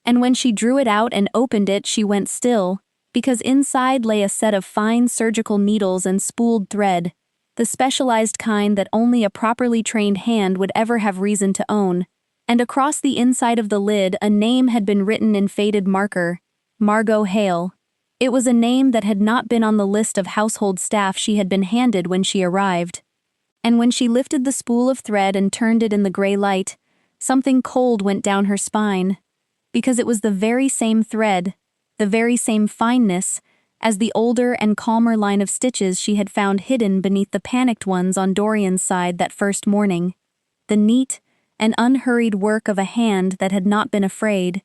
Speaker 1: And when she drew it out and opened it, she went still, because inside lay a set of fine surgical needles and spooled thread, the specialized kind that only a properly trained hand would ever have reason to own, and across the inside of the lid a name had been written in faded marker, Margot Hale. It was a name that had not been on the list of household staff she had been handed when she arrived. And when she lifted the spool of thread and turned it in the gray light, something cold went down her spine, because it was the very same thread, the very same fineness, as the older and calmer line of stitches she had found hidden beneath the panicked ones on Dorian's side that first morning. The neat and unhurried work of a hand that had not been afraid,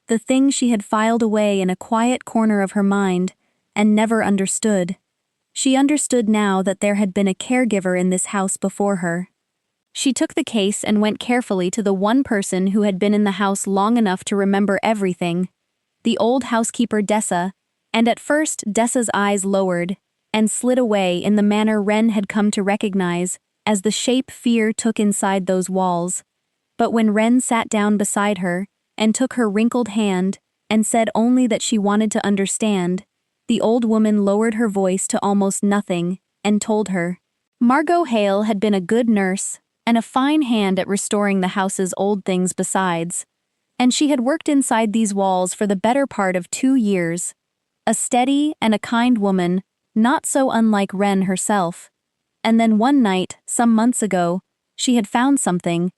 Speaker 1: the thing she had filed away in a quiet corner of her mind and never understood. She understood now that there had been a caregiver in this house before her. She took the case and went carefully to the one person who had been in the house long enough to remember everything, the old housekeeper Dessa, and at first Dessa's eyes lowered and slid away in the manner Ren had come to recognize as the shape fear took inside those walls. But when Ren sat down beside her and took her wrinkled hand and said only that she wanted to understand, the old woman lowered her voice to almost nothing and told her. Margot Hale had been a good nurse and a fine hand at restoring the house's old things besides, and she had worked inside these walls for the better part of 2 years. A steady and a kind woman, not so unlike Ren herself. And then one night, some months ago, she had found something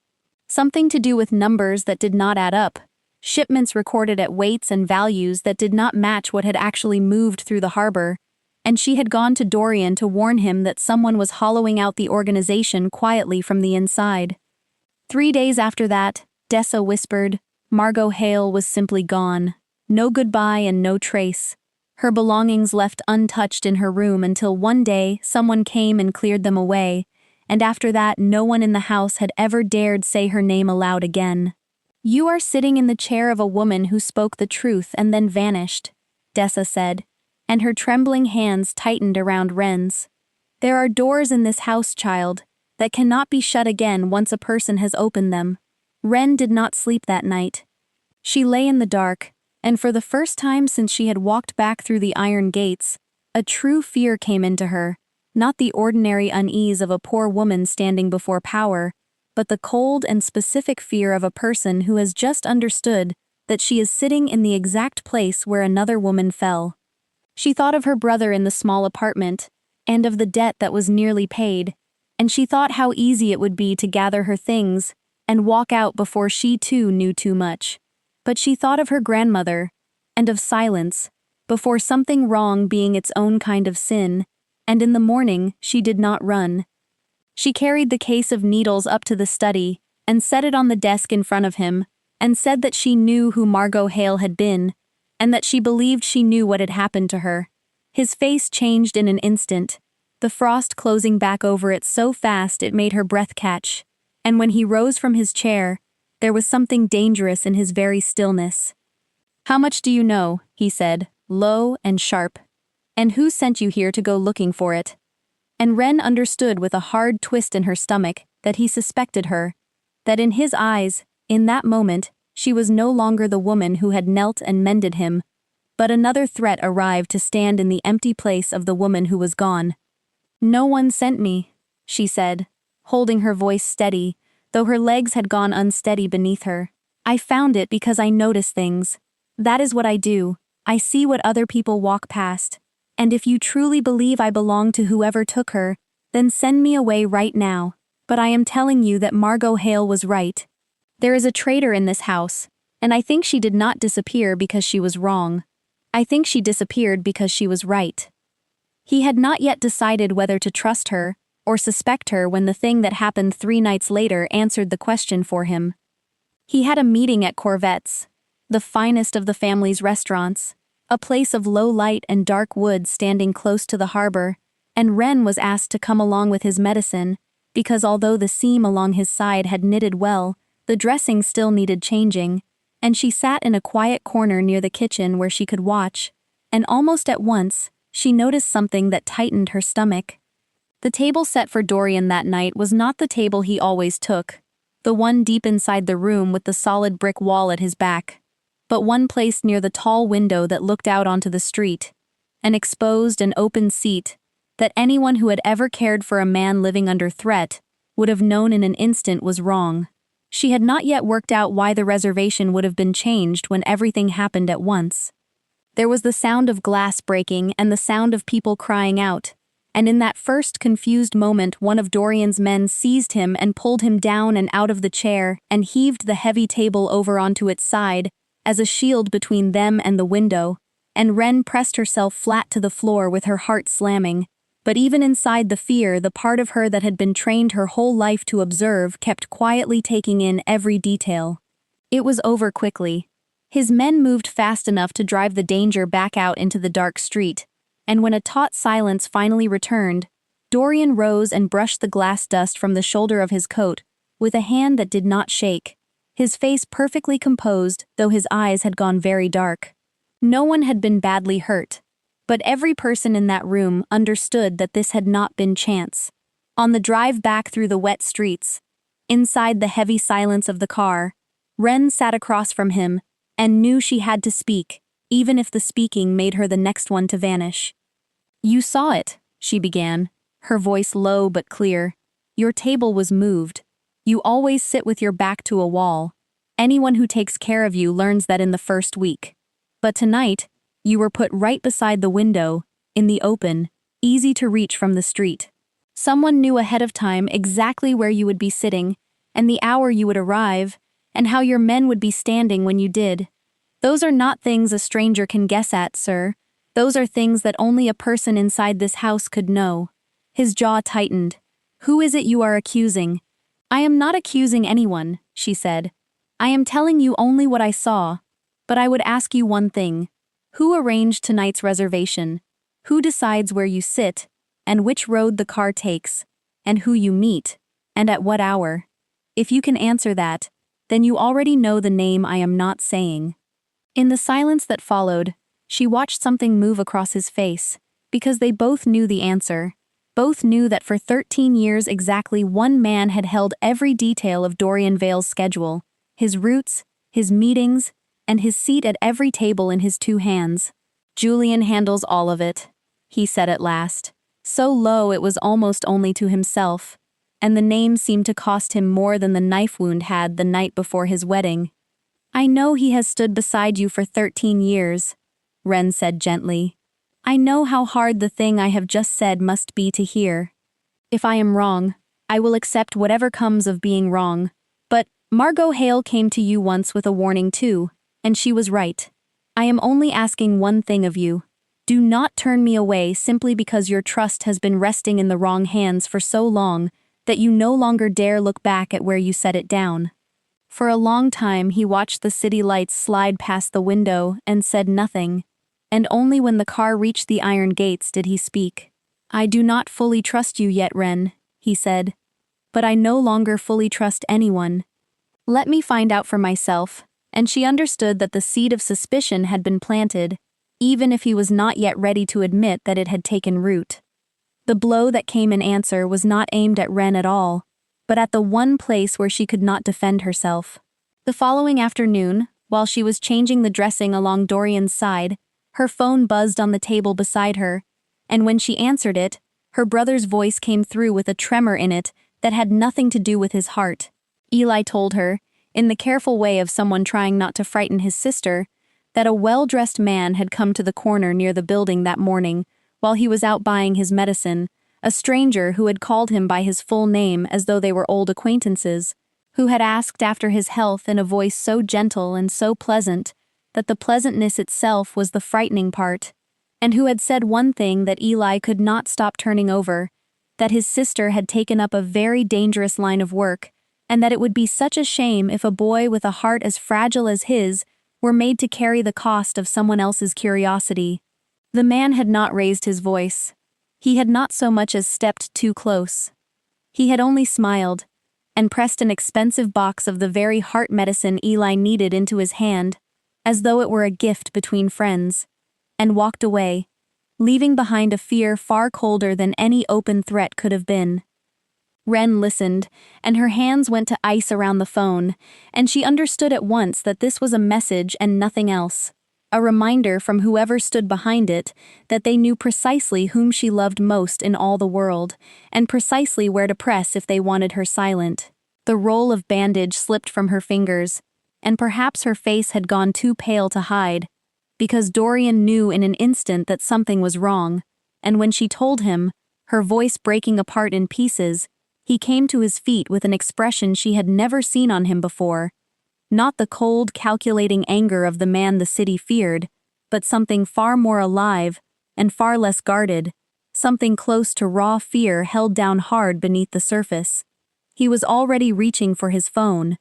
Speaker 1: to do with numbers that did not add up, shipments recorded at weights and values that did not match what had actually moved through the harbor, and she had gone to Dorian to warn him that someone was hollowing out the organization quietly from the inside. 3 days after that, Dessa whispered, Margot Hale was simply gone. No goodbye and no trace. Her belongings left untouched in her room until one day someone came and cleared them away, and after that no one in the house had ever dared say her name aloud again. You are sitting in the chair of a woman who spoke the truth and then vanished, Dessa said, and her trembling hands tightened around Ren's. There are doors in this house, child, that cannot be shut again once a person has opened them. Ren did not sleep that night. She lay in the dark, and for the first time since she had walked back through the iron gates, a true fear came into her, not the ordinary unease of a poor woman standing before power, but the cold and specific fear of a person who has just understood that she is sitting in the exact place where another woman fell. She thought of her brother in the small apartment, and of the debt that was nearly paid, and she thought how easy it would be to gather her things, and walk out before she too knew too much. But she thought of her grandmother, and of silence, before something wrong being its own kind of sin, and in the morning she did not run. She carried the case of needles up to the study, and set it on the desk in front of him, and said that she knew who Margot Hale had been, and that she believed she knew what had happened to her. His face changed in an instant, the frost closing back over it so fast it made her breath catch, and when he rose from his chair, there was something dangerous in his very stillness. "How much do you know?" he said, low and sharp. "And who sent you here to go looking for it?" And Wren understood with a hard twist in her stomach that he suspected her, that in his eyes, in that moment, she was no longer the woman who had knelt and mended him, but another threat arrived to stand in the empty place of the woman who was gone. "No one sent me," she said, holding her voice steady, though her legs had gone unsteady beneath her. "I found it because I notice things. That is what I do. I see what other people walk past. And if you truly believe I belong to whoever took her, then send me away right now. But I am telling you that Margot Hale was right. There is a traitor in this house, and I think she did not disappear because she was wrong. I think she disappeared because she was right." He had not yet decided whether to trust her or suspect her when the thing that happened 3 nights later answered the question for him. He had a meeting at Corvette's, the finest of the family's restaurants, a place of low light and dark wood standing close to the harbor, and Wren was asked to come along with his medicine, because although the seam along his side had knitted well, the dressing still needed changing, and she sat in a quiet corner near the kitchen where she could watch, and almost at once, she noticed something that tightened her stomach. The table set for Dorian that night was not the table he always took, the one deep inside the room with the solid brick wall at his back, but one placed near the tall window that looked out onto the street, an exposed and open seat that anyone who had ever cared for a man living under threat would have known in an instant was wrong. She had not yet worked out why the reservation would have been changed when everything happened at once. There was the sound of glass breaking and the sound of people crying out, and in that first confused moment one of Dorian's men seized him and pulled him down and out of the chair and heaved the heavy table over onto its side as a shield between them and the window, and Wren pressed herself flat to the floor with her heart slamming. But even inside the fear, the part of her that had been trained her whole life to observe kept quietly taking in every detail. It was over quickly. His men moved fast enough to drive the danger back out into the dark street, and when a taut silence finally returned, Dorian rose and brushed the glass dust from the shoulder of his coat, with a hand that did not shake, his face perfectly composed, though his eyes had gone very dark. No one had been badly hurt, but every person in that room understood that this had not been chance. On the drive back through the wet streets, inside the heavy silence of the car, Wren sat across from him and knew she had to speak, even if the speaking made her the next one to vanish. "You saw it," she began, her voice low but clear. "Your table was moved. You always sit with your back to a wall. Anyone who takes care of you learns that in the first week. But tonight, you were put right beside the window, in the open, easy to reach from the street. Someone knew ahead of time exactly where you would be sitting, and the hour you would arrive, and how your men would be standing when you did. Those are not things a stranger can guess at, sir. Those are things that only a person inside this house could know." His jaw tightened. "Who is it you are accusing?" "I am not accusing anyone," she said. "I am telling you only what I saw. But I would ask you one thing. Who arranged tonight's reservation? Who decides where you sit, and which road the car takes, and who you meet, and at what hour? If you can answer that, then you already know the name I am not saying." In the silence that followed, she watched something move across his face, because they both knew the answer. Both knew that for 13 years exactly one man had held every detail of Dorian Vale's schedule, his routes, his meetings, and his seat at every table in his 2 hands. "Julian handles all of it," he said at last, so low it was almost only to himself, and the name seemed to cost him more than the knife wound had the night before his wedding. "I know he has stood beside you for 13 years, Wren said gently. "I know how hard the thing I have just said must be to hear. If I am wrong, I will accept whatever comes of being wrong, but Margot Hale came to you once with a warning too, and she was right. I am only asking one thing of you. Do not turn me away simply because your trust has been resting in the wrong hands for so long that you no longer dare look back at where you set it down. For a long time he watched the city lights slide past the window and said nothing, and only when the car reached the iron gates did he speak. I do not fully trust you yet, Ren, he said. But I no longer fully trust anyone. Let me find out for myself, and she understood that the seed of suspicion had been planted, even if he was not yet ready to admit that it had taken root. The blow that came in answer was not aimed at Ren at all, but at the one place where she could not defend herself. The following afternoon, while she was changing the dressing along Dorian's side, her phone buzzed on the table beside her, and when she answered it, her brother's voice came through with a tremor in it that had nothing to do with his heart. Eli told her, in the careful way of someone trying not to frighten his sister, that a well-dressed man had come to the corner near the building that morning while he was out buying his medicine, a stranger who had called him by his full name as though they were old acquaintances, who had asked after his health in a voice so gentle and so pleasant that the pleasantness itself was the frightening part, and who had said one thing that Eli could not stop turning over, that his sister had taken up a very dangerous line of work, and that it would be such a shame if a boy with a heart as fragile as his were made to carry the cost of someone else's curiosity. The man had not raised his voice. He had not so much as stepped too close. He had only smiled, and pressed an expensive box of the very heart medicine Eli needed into his hand, as though it were a gift between friends, and walked away, leaving behind a fear far colder than any open threat could have been. Ren listened, and her hands went to ice around the phone, and she understood at once that this was a message and nothing else, a reminder from whoever stood behind it that they knew precisely whom she loved most in all the world, and precisely where to press if they wanted her silent. The roll of bandage slipped from her fingers, and perhaps her face had gone too pale to hide, because Dorian knew in an instant that something was wrong, and when she told him, her voice breaking apart in pieces, he came to his feet with an expression she had never seen on him before. Not the cold, calculating anger of the man the city feared, but something far more alive and far less guarded, something close to raw fear held down hard beneath the surface. He was already reaching for his phone.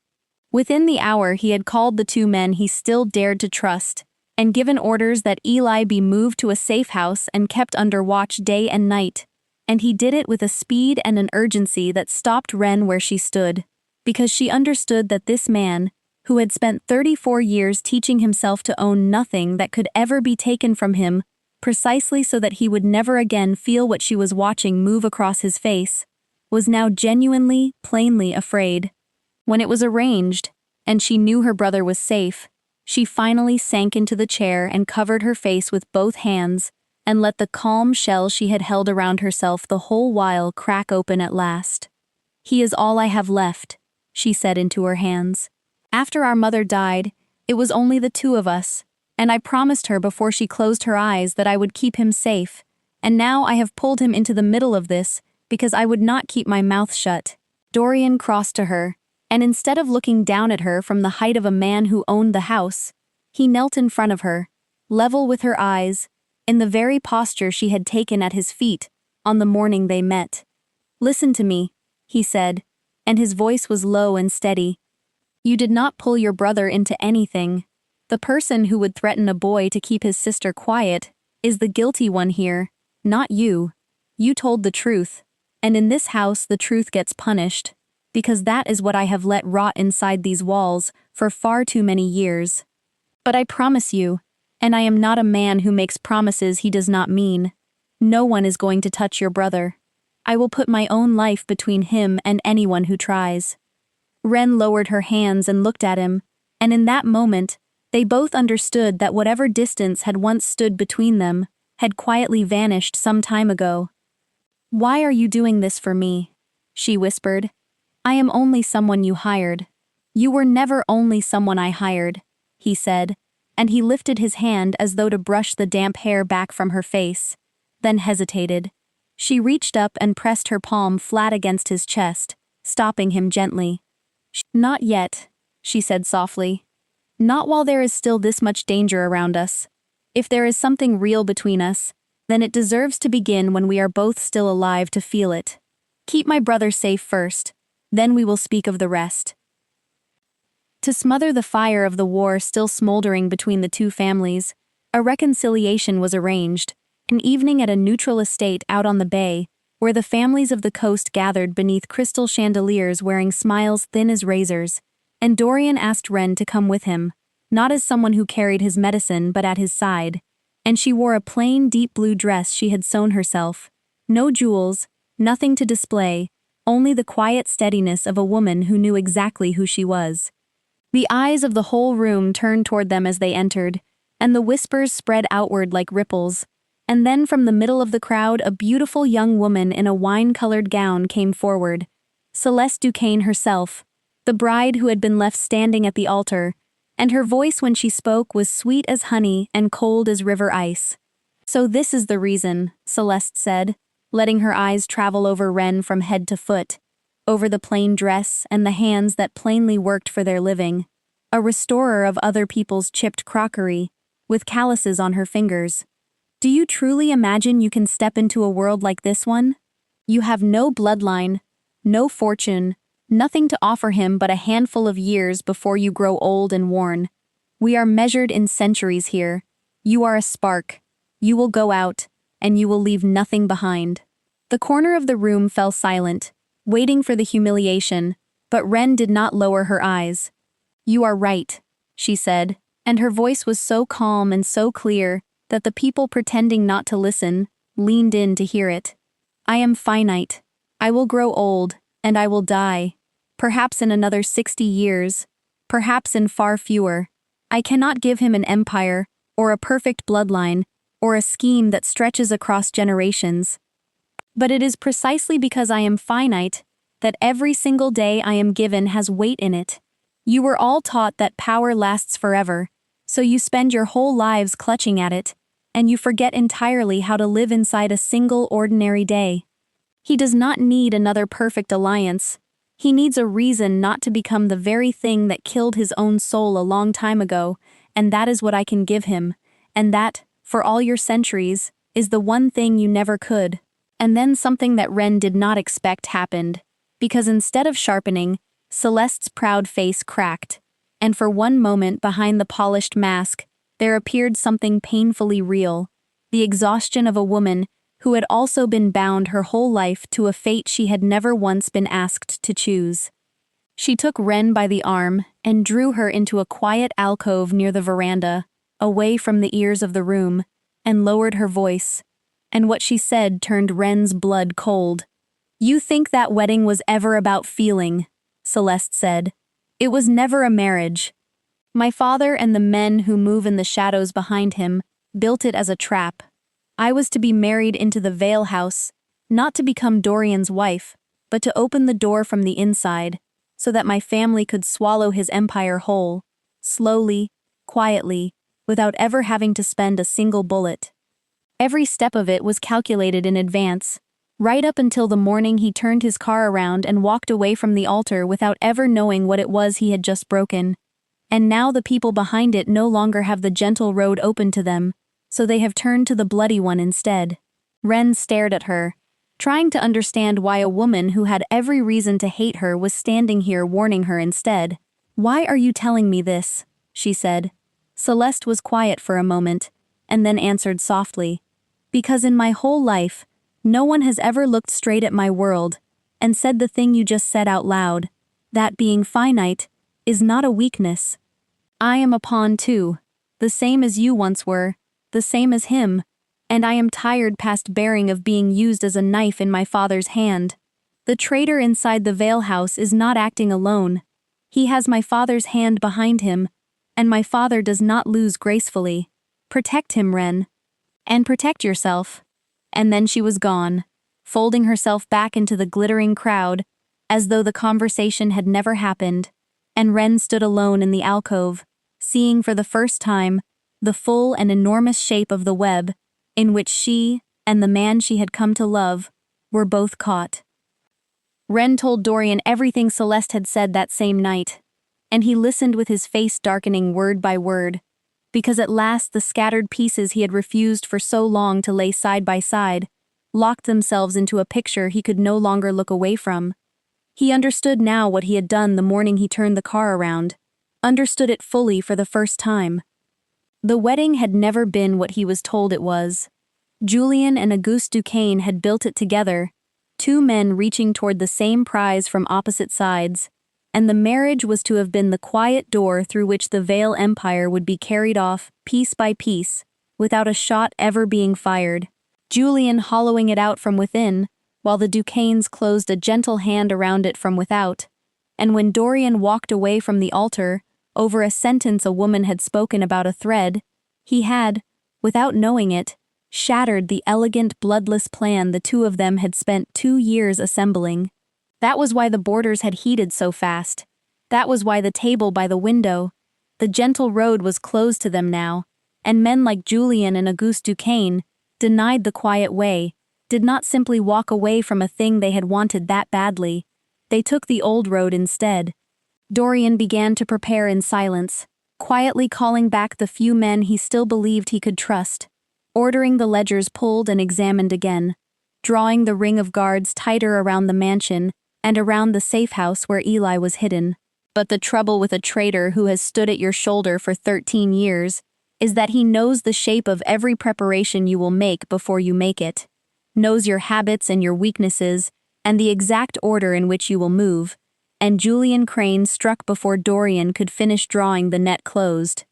Speaker 1: Within the hour he had called the two men he still dared to trust, and given orders that Eli be moved to a safe house and kept under watch day and night. And he did it with a speed and an urgency that stopped Ren where she stood, because she understood that this man, who had spent 34 years teaching himself to own nothing that could ever be taken from him, precisely so that he would never again feel what she was watching move across his face, was now genuinely, plainly afraid. When it was arranged, and she knew her brother was safe, she finally sank into the chair and covered her face with both hands, and let the calm shell she had held around herself the whole while crack open at last. He is all I have left, she said into her hands. After our mother died, it was only the two of us, and I promised her before she closed her eyes that I would keep him safe, and now I have pulled him into the middle of this because I would not keep my mouth shut. Dorian crossed to her, and instead of looking down at her from the height of a man who owned the house, he knelt in front of her, level with her eyes, in the very posture she had taken at his feet on the morning they met. Listen to me, he said, and his voice was low and steady. You did not pull your brother into anything. The person who would threaten a boy to keep his sister quiet is the guilty one here, not you. You told the truth, and in this house the truth gets punished, because that is what I have let rot inside these walls for far too many years. But I promise you, and I am not a man who makes promises he does not mean, no one is going to touch your brother. I will put my own life between him and anyone who tries. Ren lowered her hands and looked at him, and in that moment, they both understood that whatever distance had once stood between them had quietly vanished some time ago. Why are you doing this for me? She whispered. I am only someone you hired. You were never only someone I hired, he said, and he lifted his hand as though to brush the damp hair back from her face, then hesitated. She reached up and pressed her palm flat against his chest, stopping him gently. Not yet, she said softly. Not while there is still this much danger around us. If there is something real between us, then it deserves to begin when we are both still alive to feel it. Keep my brother safe first, then we will speak of the rest. To smother the fire of the war still smoldering between the two families, a reconciliation was arranged, an evening at a neutral estate out on the bay, where the families of the coast gathered beneath crystal chandeliers wearing smiles thin as razors, and Dorian asked Ren to come with him, not as someone who carried his medicine but at his side, and she wore a plain deep blue dress she had sewn herself, no jewels, nothing to display, only the quiet steadiness of a woman who knew exactly who she was. The eyes of the whole room turned toward them as they entered, and the whispers spread outward like ripples, and then from the middle of the crowd a beautiful young woman in a wine-colored gown came forward, Celeste Duquesne herself, the bride who had been left standing at the altar, and her voice when she spoke was sweet as honey and cold as river ice. So this is the reason, Celeste said, letting her eyes travel over Ren from head to foot, over the plain dress and the hands that plainly worked for their living, a restorer of other people's chipped crockery, with calluses on her fingers. Do you truly imagine you can step into a world like this one? You have no bloodline, no fortune, nothing to offer him but a handful of years before you grow old and worn. We are measured in centuries here. You are a spark. You will go out, and you will leave nothing behind. The corner of the room fell silent, waiting for the humiliation, but Ren did not lower her eyes. You are right, she said, and her voice was so calm and so clear that the people pretending not to listen leaned in to hear it. I am finite. I will grow old, and I will die. Perhaps in another 60 years, perhaps in far fewer. I cannot give him an empire, or a perfect bloodline, or a scheme that stretches across generations. But it is precisely because I am finite that every single day I am given has weight in it. You were all taught that power lasts forever, so you spend your whole lives clutching at it, and you forget entirely how to live inside a single ordinary day. He does not need another perfect alliance. He needs a reason not to become the very thing that killed his own soul a long time ago, and that is what I can give him, and that, for all your centuries, is the one thing you never could. And then something that Ren did not expect happened, because instead of sharpening, Celeste's proud face cracked, and for one moment behind the polished mask, there appeared something painfully real, the exhaustion of a woman who had also been bound her whole life to a fate she had never once been asked to choose. She took Ren by the arm and drew her into a quiet alcove near the veranda, away from the ears of the room, and lowered her voice, and what she said turned Ren's blood cold. You think that wedding was ever about feeling, Celeste said. It was never a marriage. My father and the men who move in the shadows behind him built it as a trap. I was to be married into the Vale House, not to become Dorian's wife, but to open the door from the inside, so that my family could swallow his empire whole, slowly, quietly, without ever having to spend a single bullet. Every step of it was calculated in advance, right up until the morning he turned his car around and walked away from the altar without ever knowing what it was he had just broken. And now the people behind it no longer have the gentle road open to them, so they have turned to the bloody one instead. Ren stared at her, trying to understand why a woman who had every reason to hate her was standing here warning her instead. Why are you telling me this? She said. Celeste was quiet for a moment, and then answered softly. Because in my whole life, no one has ever looked straight at my world and said the thing you just said out loud, that being finite is not a weakness. I am a pawn too, the same as you once were, the same as him, and I am tired past bearing of being used as a knife in my father's hand. The traitor inside the Vale House is not acting alone. He has my father's hand behind him, and my father does not lose gracefully. Protect him, Ren. And protect yourself. And then she was gone, folding herself back into the glittering crowd, as though the conversation had never happened, and Ren stood alone in the alcove, seeing for the first time the full and enormous shape of the web, in which she and the man she had come to love were both caught. Ren told Dorian everything Celeste had said that same night, and he listened with his face darkening word by word, because at last the scattered pieces he had refused for so long to lay side by side locked themselves into a picture he could no longer look away from. He understood now what he had done the morning he turned the car around, understood it fully for the first time. The wedding had never been what he was told it was. Julian and Auguste Duquesne had built it together, two men reaching toward the same prize from opposite sides, and the marriage was to have been the quiet door through which the Vale Empire would be carried off, piece by piece, without a shot ever being fired. Julian hollowing it out from within, while the Duquesnes closed a gentle hand around it from without. And when Dorian walked away from the altar, over a sentence a woman had spoken about a thread, he had, without knowing it, shattered the elegant, bloodless plan the two of them had spent 2 years assembling. That was why the boarders had heated so fast. That was why the table by the window. The gentle road was closed to them now, and men like Julian and Auguste Duquesne denied the quiet way, did not simply walk away from a thing they had wanted that badly. They took the old road instead. Dorian began to prepare in silence, quietly calling back the few men he still believed he could trust, ordering the ledgers pulled and examined again, drawing the ring of guards tighter around the mansion and around the safe house where Eli was hidden. But the trouble with a traitor who has stood at your shoulder for 13 years is that he knows the shape of every preparation you will make before you make it, knows your habits and your weaknesses, and the exact order in which you will move, and Julian Crane struck before Dorian could finish drawing the net closed.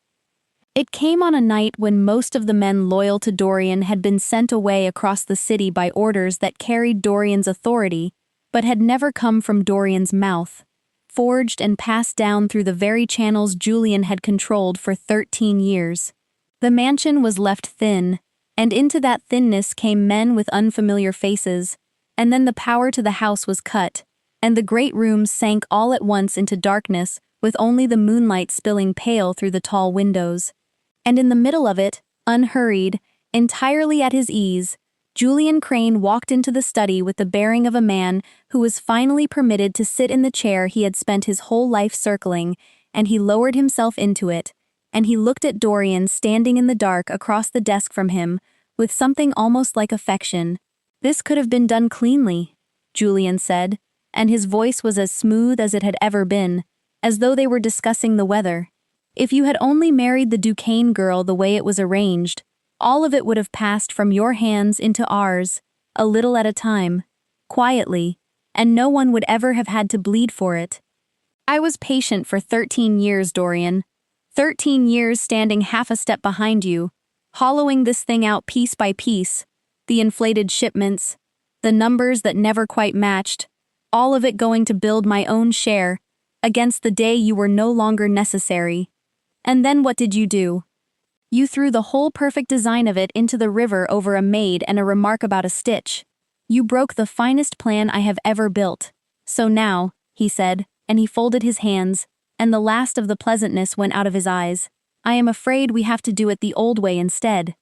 Speaker 1: It came on a night when most of the men loyal to Dorian had been sent away across the city by orders that carried Dorian's authority, but had never come from Dorian's mouth, forged and passed down through the very channels Julian had controlled for 13 years. The mansion was left thin, and into that thinness came men with unfamiliar faces, and then the power to the house was cut, and the great rooms sank all at once into darkness with only the moonlight spilling pale through the tall windows. And in the middle of it, unhurried, entirely at his ease, Julian Crane walked into the study with the bearing of a man who was finally permitted to sit in the chair he had spent his whole life circling, and he lowered himself into it, and he looked at Dorian standing in the dark across the desk from him, with something almost like affection. "This could have been done cleanly," Julian said, and his voice was as smooth as it had ever been, as though they were discussing the weather. "If you had only married the Duquesne girl the way it was arranged, all of it would have passed from your hands into ours, a little at a time, quietly, and no one would ever have had to bleed for it. I was patient for 13 years, Dorian. 13 years standing half a step behind you, hollowing this thing out piece by piece, the inflated shipments, the numbers that never quite matched, all of it going to build my own share, against the day you were no longer necessary. And then what did you do? You threw the whole perfect design of it into the river over a maid and a remark about a stitch. You broke the finest plan I have ever built. So now," he said, and he folded his hands, and the last of the pleasantness went out of his eyes, "I am afraid we have to do it the old way instead."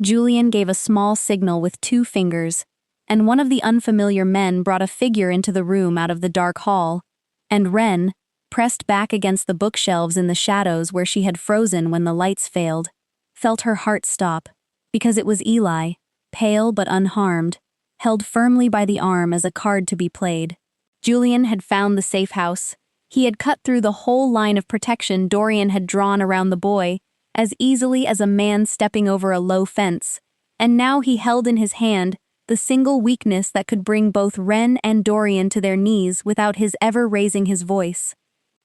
Speaker 1: Julian gave a small signal with 2 fingers, and one of the unfamiliar men brought a figure into the room out of the dark hall, and Ren, pressed back against the bookshelves in the shadows where she had frozen when the lights failed, felt her heart stop, because it was Eli, pale but unharmed, held firmly by the arm as a card to be played. Julian had found the safe house. He had cut through the whole line of protection Dorian had drawn around the boy, as easily as a man stepping over a low fence, and now he held in his hand the single weakness that could bring both Ren and Dorian to their knees without his ever raising his voice.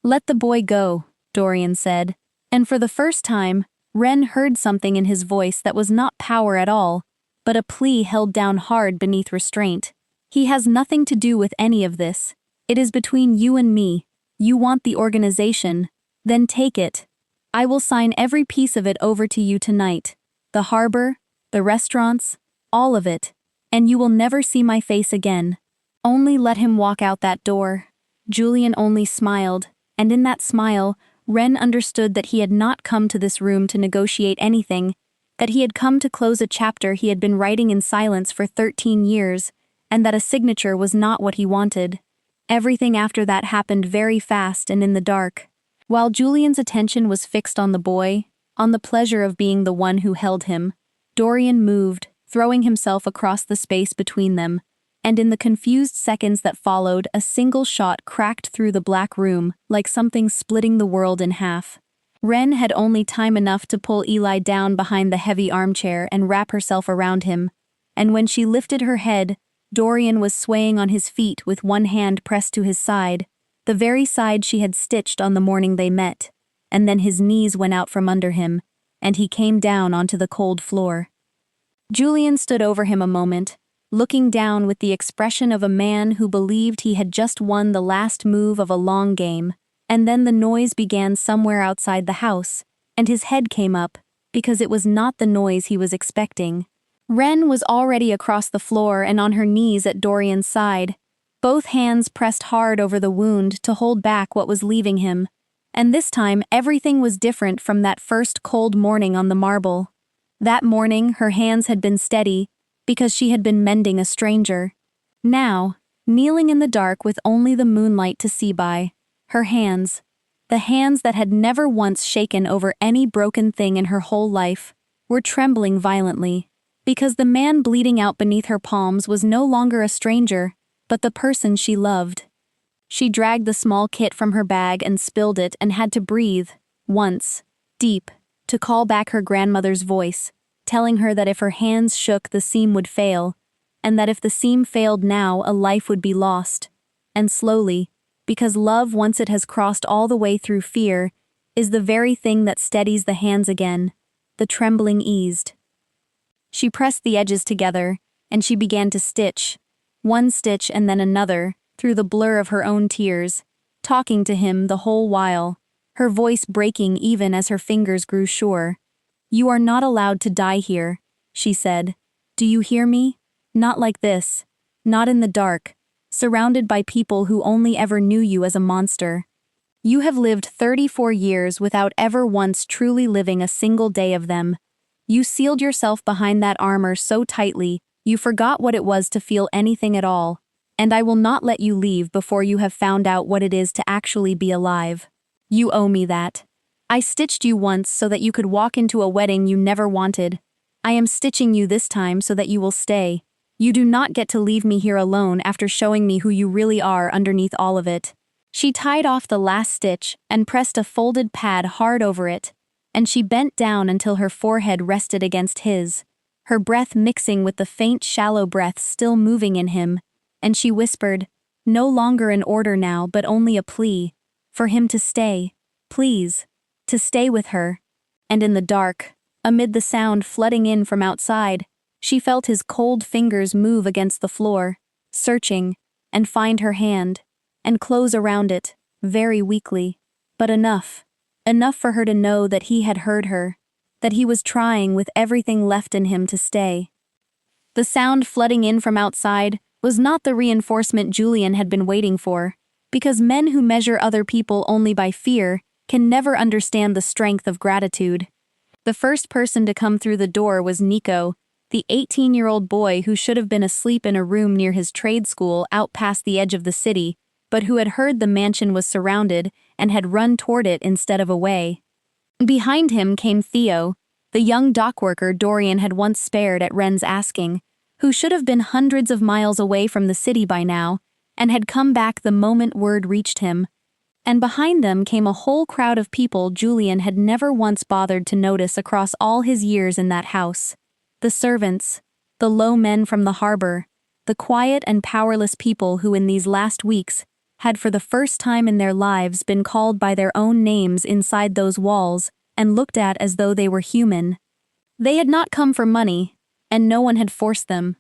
Speaker 1: "Let the boy go," Dorian said, and for the first time, Ren heard something in his voice that was not power at all, but a plea held down hard beneath restraint. "He has nothing to do with any of this. It is between you and me. You want the organization. Then take it. I will sign every piece of it over to you tonight. The harbor, the restaurants, all of it. And you will never see my face again. Only let him walk out that door." Julian only smiled, and in that smile, Ren understood that he had not come to this room to negotiate anything, that he had come to close a chapter he had been writing in silence for 13 years, and that a signature was not what he wanted. Everything after that happened very fast and in the dark. While Julian's attention was fixed on the boy, on the pleasure of being the one who held him, Dorian moved, throwing himself across the space between them, and in the confused seconds that followed, a single shot cracked through the black room, like something splitting the world in half. Ren had only time enough to pull Eli down behind the heavy armchair and wrap herself around him, and when she lifted her head, Dorian was swaying on his feet with one hand pressed to his side, the very side she had stitched on the morning they met, and then his knees went out from under him, and he came down onto the cold floor. Julian stood over him a moment, looking down with the expression of a man who believed he had just won the last move of a long game, and then the noise began somewhere outside the house, and his head came up, because it was not the noise he was expecting. Ren was already across the floor and on her knees at Dorian's side, both hands pressed hard over the wound to hold back what was leaving him, and this time everything was different from that first cold morning on the marble. That morning her hands had been steady, because she had been mending a stranger. Now, kneeling in the dark with only the moonlight to see by, her hands, the hands that had never once shaken over any broken thing in her whole life, were trembling violently, because the man bleeding out beneath her palms was no longer a stranger, but the person she loved. She dragged the small kit from her bag and spilled it and had to breathe, once, deep, to call back her grandmother's voice, telling her that if her hands shook the seam would fail, and that if the seam failed now a life would be lost. And slowly, because love once it has crossed all the way through fear, is the very thing that steadies the hands again, the trembling eased. She pressed the edges together, and she began to stitch, one stitch and then another, through the blur of her own tears, talking to him the whole while, her voice breaking even as her fingers grew sure. "You are not allowed to die here," she said. "Do you hear me? Not like this. Not in the dark, surrounded by people who only ever knew you as a monster. You have lived 34 years without ever once truly living a single day of them. You sealed yourself behind that armor so tightly, you forgot what it was to feel anything at all, and I will not let you leave before you have found out what it is to actually be alive. You owe me that. I stitched you once so that you could walk into a wedding you never wanted. I am stitching you this time so that you will stay. You do not get to leave me here alone after showing me who you really are underneath all of it." She tied off the last stitch and pressed a folded pad hard over it, and she bent down until her forehead rested against his, her breath mixing with the faint shallow breath still moving in him, and she whispered, no longer an order now but only a plea, for him to stay, please, to stay with her. And in the dark, amid the sound flooding in from outside, she felt his cold fingers move against the floor, searching, and find her hand, and close around it, very weakly, but enough for her to know that he had heard her, that he was trying with everything left in him to stay. The sound flooding in from outside was not the reinforcement Julian had been waiting for, because men who measure other people only by fear can never understand the strength of gratitude. The first person to come through the door was Nico, the 18-year-old boy who should have been asleep in a room near his trade school out past the edge of the city, but who had heard the mansion was surrounded and had run toward it instead of away. Behind him came Theo, the young dockworker Dorian had once spared at Ren's asking, who should have been hundreds of miles away from the city by now, and had come back the moment word reached him. And behind them came a whole crowd of people Julian had never once bothered to notice across all his years in that house. The servants, the low men from the harbor, the quiet and powerless people who in these last weeks had for the first time in their lives been called by their own names inside those walls and looked at as though they were human. They had not come for money, and no one had forced them.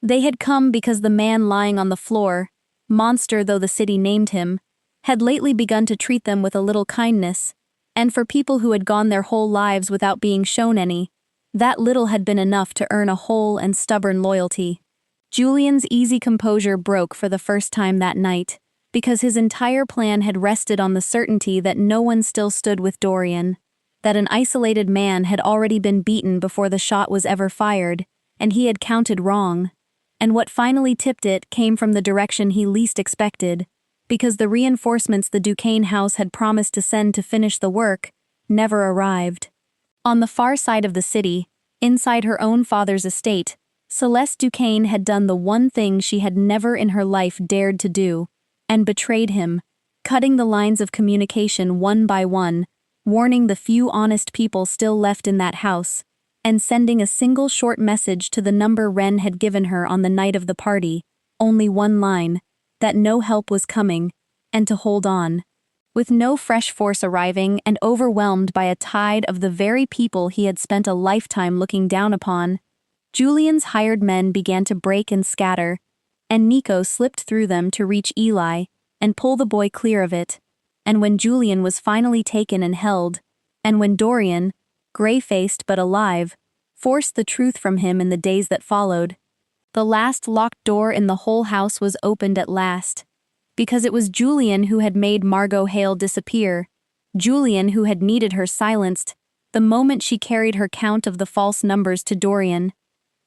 Speaker 1: They had come because the man lying on the floor, monster though the city named him, had lately begun to treat them with a little kindness, and for people who had gone their whole lives without being shown any, that little had been enough to earn a whole and stubborn loyalty. Julian's easy composure broke for the first time that night, because his entire plan had rested on the certainty that no one still stood with Dorian, that an isolated man had already been beaten before the shot was ever fired, and he had counted wrong. And what finally tipped it came from the direction he least expected, because the reinforcements the Duquesne house had promised to send to finish the work never arrived. On the far side of the city, inside her own father's estate, Celeste Duquesne had done the one thing she had never in her life dared to do, and betrayed him, cutting the lines of communication one by one, warning the few honest people still left in that house, and sending a single short message to the number Wren had given her on the night of the party, only one line, that no help was coming, and to hold on. With no fresh force arriving and overwhelmed by a tide of the very people he had spent a lifetime looking down upon, Julian's hired men began to break and scatter, and Nico slipped through them to reach Eli and pull the boy clear of it. And when Julian was finally taken and held, and when Dorian, gray-faced but alive, forced the truth from him in the days that followed, the last locked door in the whole house was opened at last. Because it was Julian who had made Margot Hale disappear, Julian who had needed her silenced, the moment she carried her count of the false numbers to Dorian.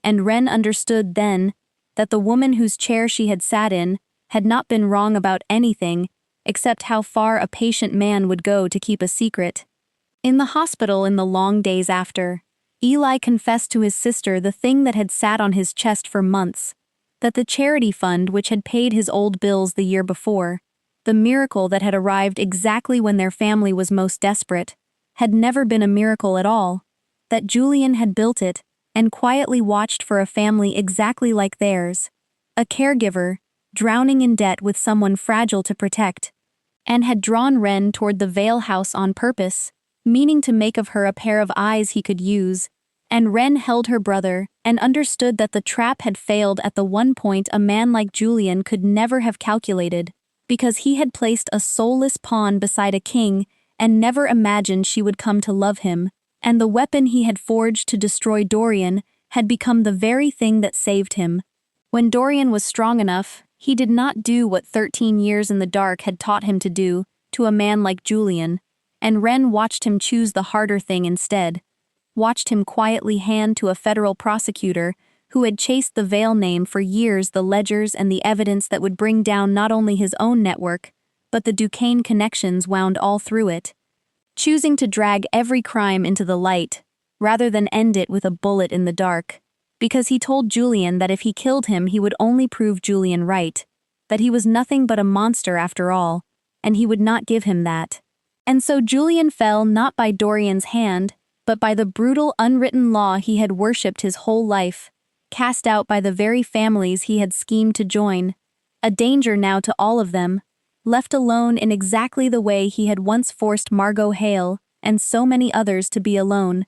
Speaker 1: And Wren understood then that the woman whose chair she had sat in had not been wrong about anything except how far a patient man would go to keep a secret. In the hospital in the long days after, Eli confessed to his sister the thing that had sat on his chest for months, that the charity fund which had paid his old bills the year before, the miracle that had arrived exactly when their family was most desperate, had never been a miracle at all, that Julian had built it and quietly watched for a family exactly like theirs, a caregiver, drowning in debt with someone fragile to protect, and had drawn Wren toward the Vale house on purpose, meaning to make of her a pair of eyes he could use. And Wren held her brother and understood that the trap had failed at the one point a man like Julian could never have calculated, because he had placed a soulless pawn beside a king and never imagined she would come to love him, and the weapon he had forged to destroy Dorian had become the very thing that saved him. When Dorian was strong enough, he did not do what 13 years in the dark had taught him to do to a man like Julian, and Wren watched him choose the harder thing instead. Watched him quietly hand to a federal prosecutor who had chased the Vale name for years the ledgers and the evidence that would bring down not only his own network, but the Duquesne connections wound all through it, choosing to drag every crime into the light, rather than end it with a bullet in the dark, because he told Julian that if he killed him he would only prove Julian right, that he was nothing but a monster after all, and he would not give him that. And so Julian fell not by Dorian's hand, but by the brutal unwritten law he had worshipped his whole life, cast out by the very families he had schemed to join, a danger now to all of them, left alone in exactly the way he had once forced Margot Hale and so many others to be alone,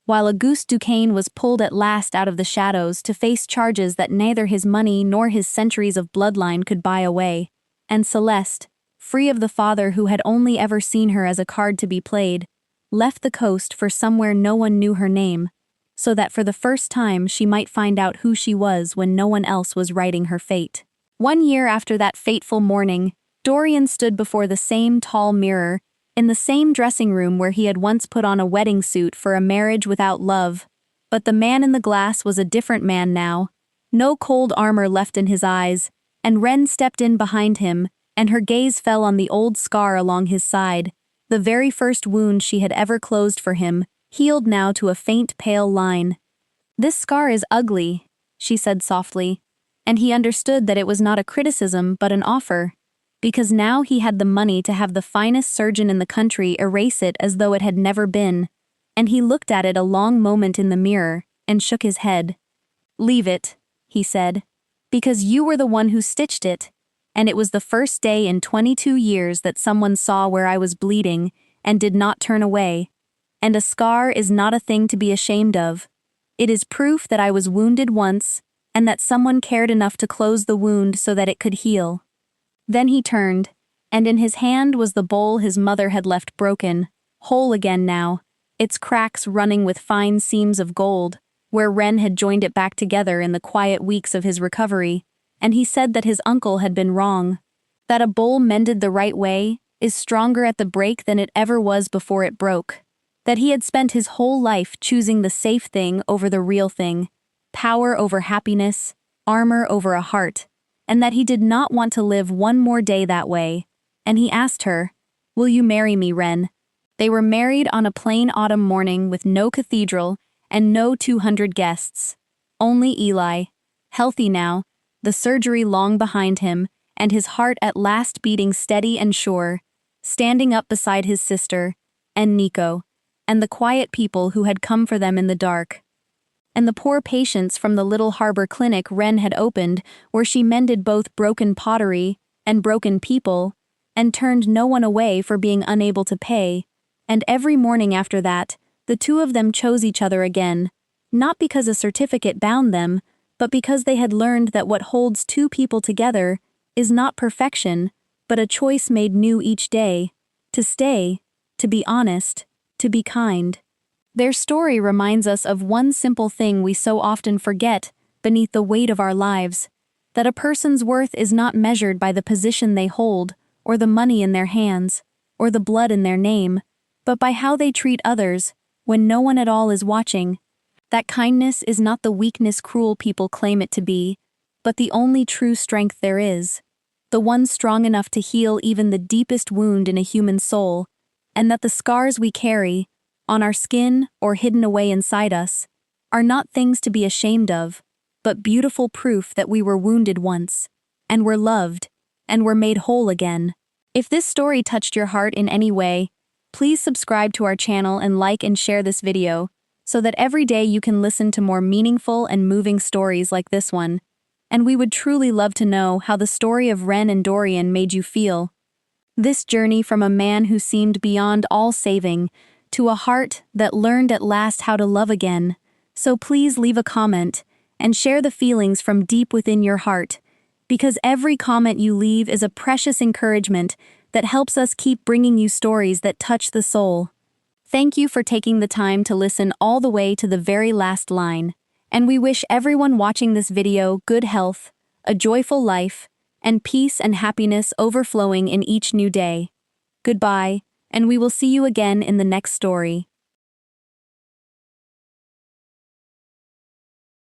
Speaker 1: while Auguste Duquesne was pulled at last out of the shadows to face charges that neither his money nor his centuries of bloodline could buy away, and Celeste, free of the father who had only ever seen her as a card to be played, left the coast for somewhere no one knew her name, so that for the first time she might find out who she was when no one else was writing her fate. 1 year after that fateful morning, Dorian stood before the same tall mirror, in the same dressing room where he had once put on a wedding suit for a marriage without love. But the man in the glass was a different man now, no cold armor left in his eyes, and Wren stepped in behind him, and her gaze fell on the old scar along his side, the very first wound she had ever closed for him, healed now to a faint pale line. "This scar is ugly," she said softly, and he understood that it was not a criticism but an offer, because now he had the money to have the finest surgeon in the country erase it as though it had never been, and he looked at it a long moment in the mirror and shook his head. "Leave it," he said, "because you were the one who stitched it, and it was the first day in 22 years that someone saw where I was bleeding and did not turn away, and a scar is not a thing to be ashamed of. It is proof that I was wounded once, and that someone cared enough to close the wound so that it could heal." Then he turned, and in his hand was the bowl his mother had left broken, whole again now, its cracks running with fine seams of gold, where Wren had joined it back together in the quiet weeks of his recovery, and he said that his uncle had been wrong, that a bowl mended the right way is stronger at the break than it ever was before it broke, that he had spent his whole life choosing the safe thing over the real thing, power over happiness, armor over a heart, and that he did not want to live one more day that way. And he asked her, "Will you marry me, Wren?" They were married on a plain autumn morning with no cathedral and no 200 guests. Only Eli, healthy now, the surgery long behind him, and his heart at last beating steady and sure, standing up beside his sister, and Nico, and the quiet people who had come for them in the dark. And the poor patients from the little harbor clinic Wren had opened, where she mended both broken pottery and broken people, and turned no one away for being unable to pay. And every morning after that, the two of them chose each other again, not because a certificate bound them, but because they had learned that what holds two people together is not perfection, but a choice made new each day, to stay, to be honest, to be kind. Their story reminds us of one simple thing we so often forget beneath the weight of our lives, that a person's worth is not measured by the position they hold, or the money in their hands, or the blood in their name, but by how they treat others when no one at all is watching. That kindness is not the weakness cruel people claim it to be, but the only true strength there is, the one strong enough to heal even the deepest wound in a human soul, and that the scars we carry, on our skin or hidden away inside us, are not things to be ashamed of, but beautiful proof that we were wounded once, and were loved, and were made whole again. If this story touched your heart in any way, please subscribe to our channel and like and share this video, so that every day you can listen to more meaningful and moving stories like this one. And we would truly love to know how the story of Wren and Dorian made you feel. This journey from a man who seemed beyond all saving, to a heart that learned at last how to love again. So please leave a comment and share the feelings from deep within your heart, because every comment you leave is a precious encouragement that helps us keep bringing you stories that touch the soul. Thank you for taking the time to listen all the way to the very last line, and we wish everyone watching this video good health, a joyful life, and peace and happiness overflowing in each new day. Goodbye, and we will see you again in the next story.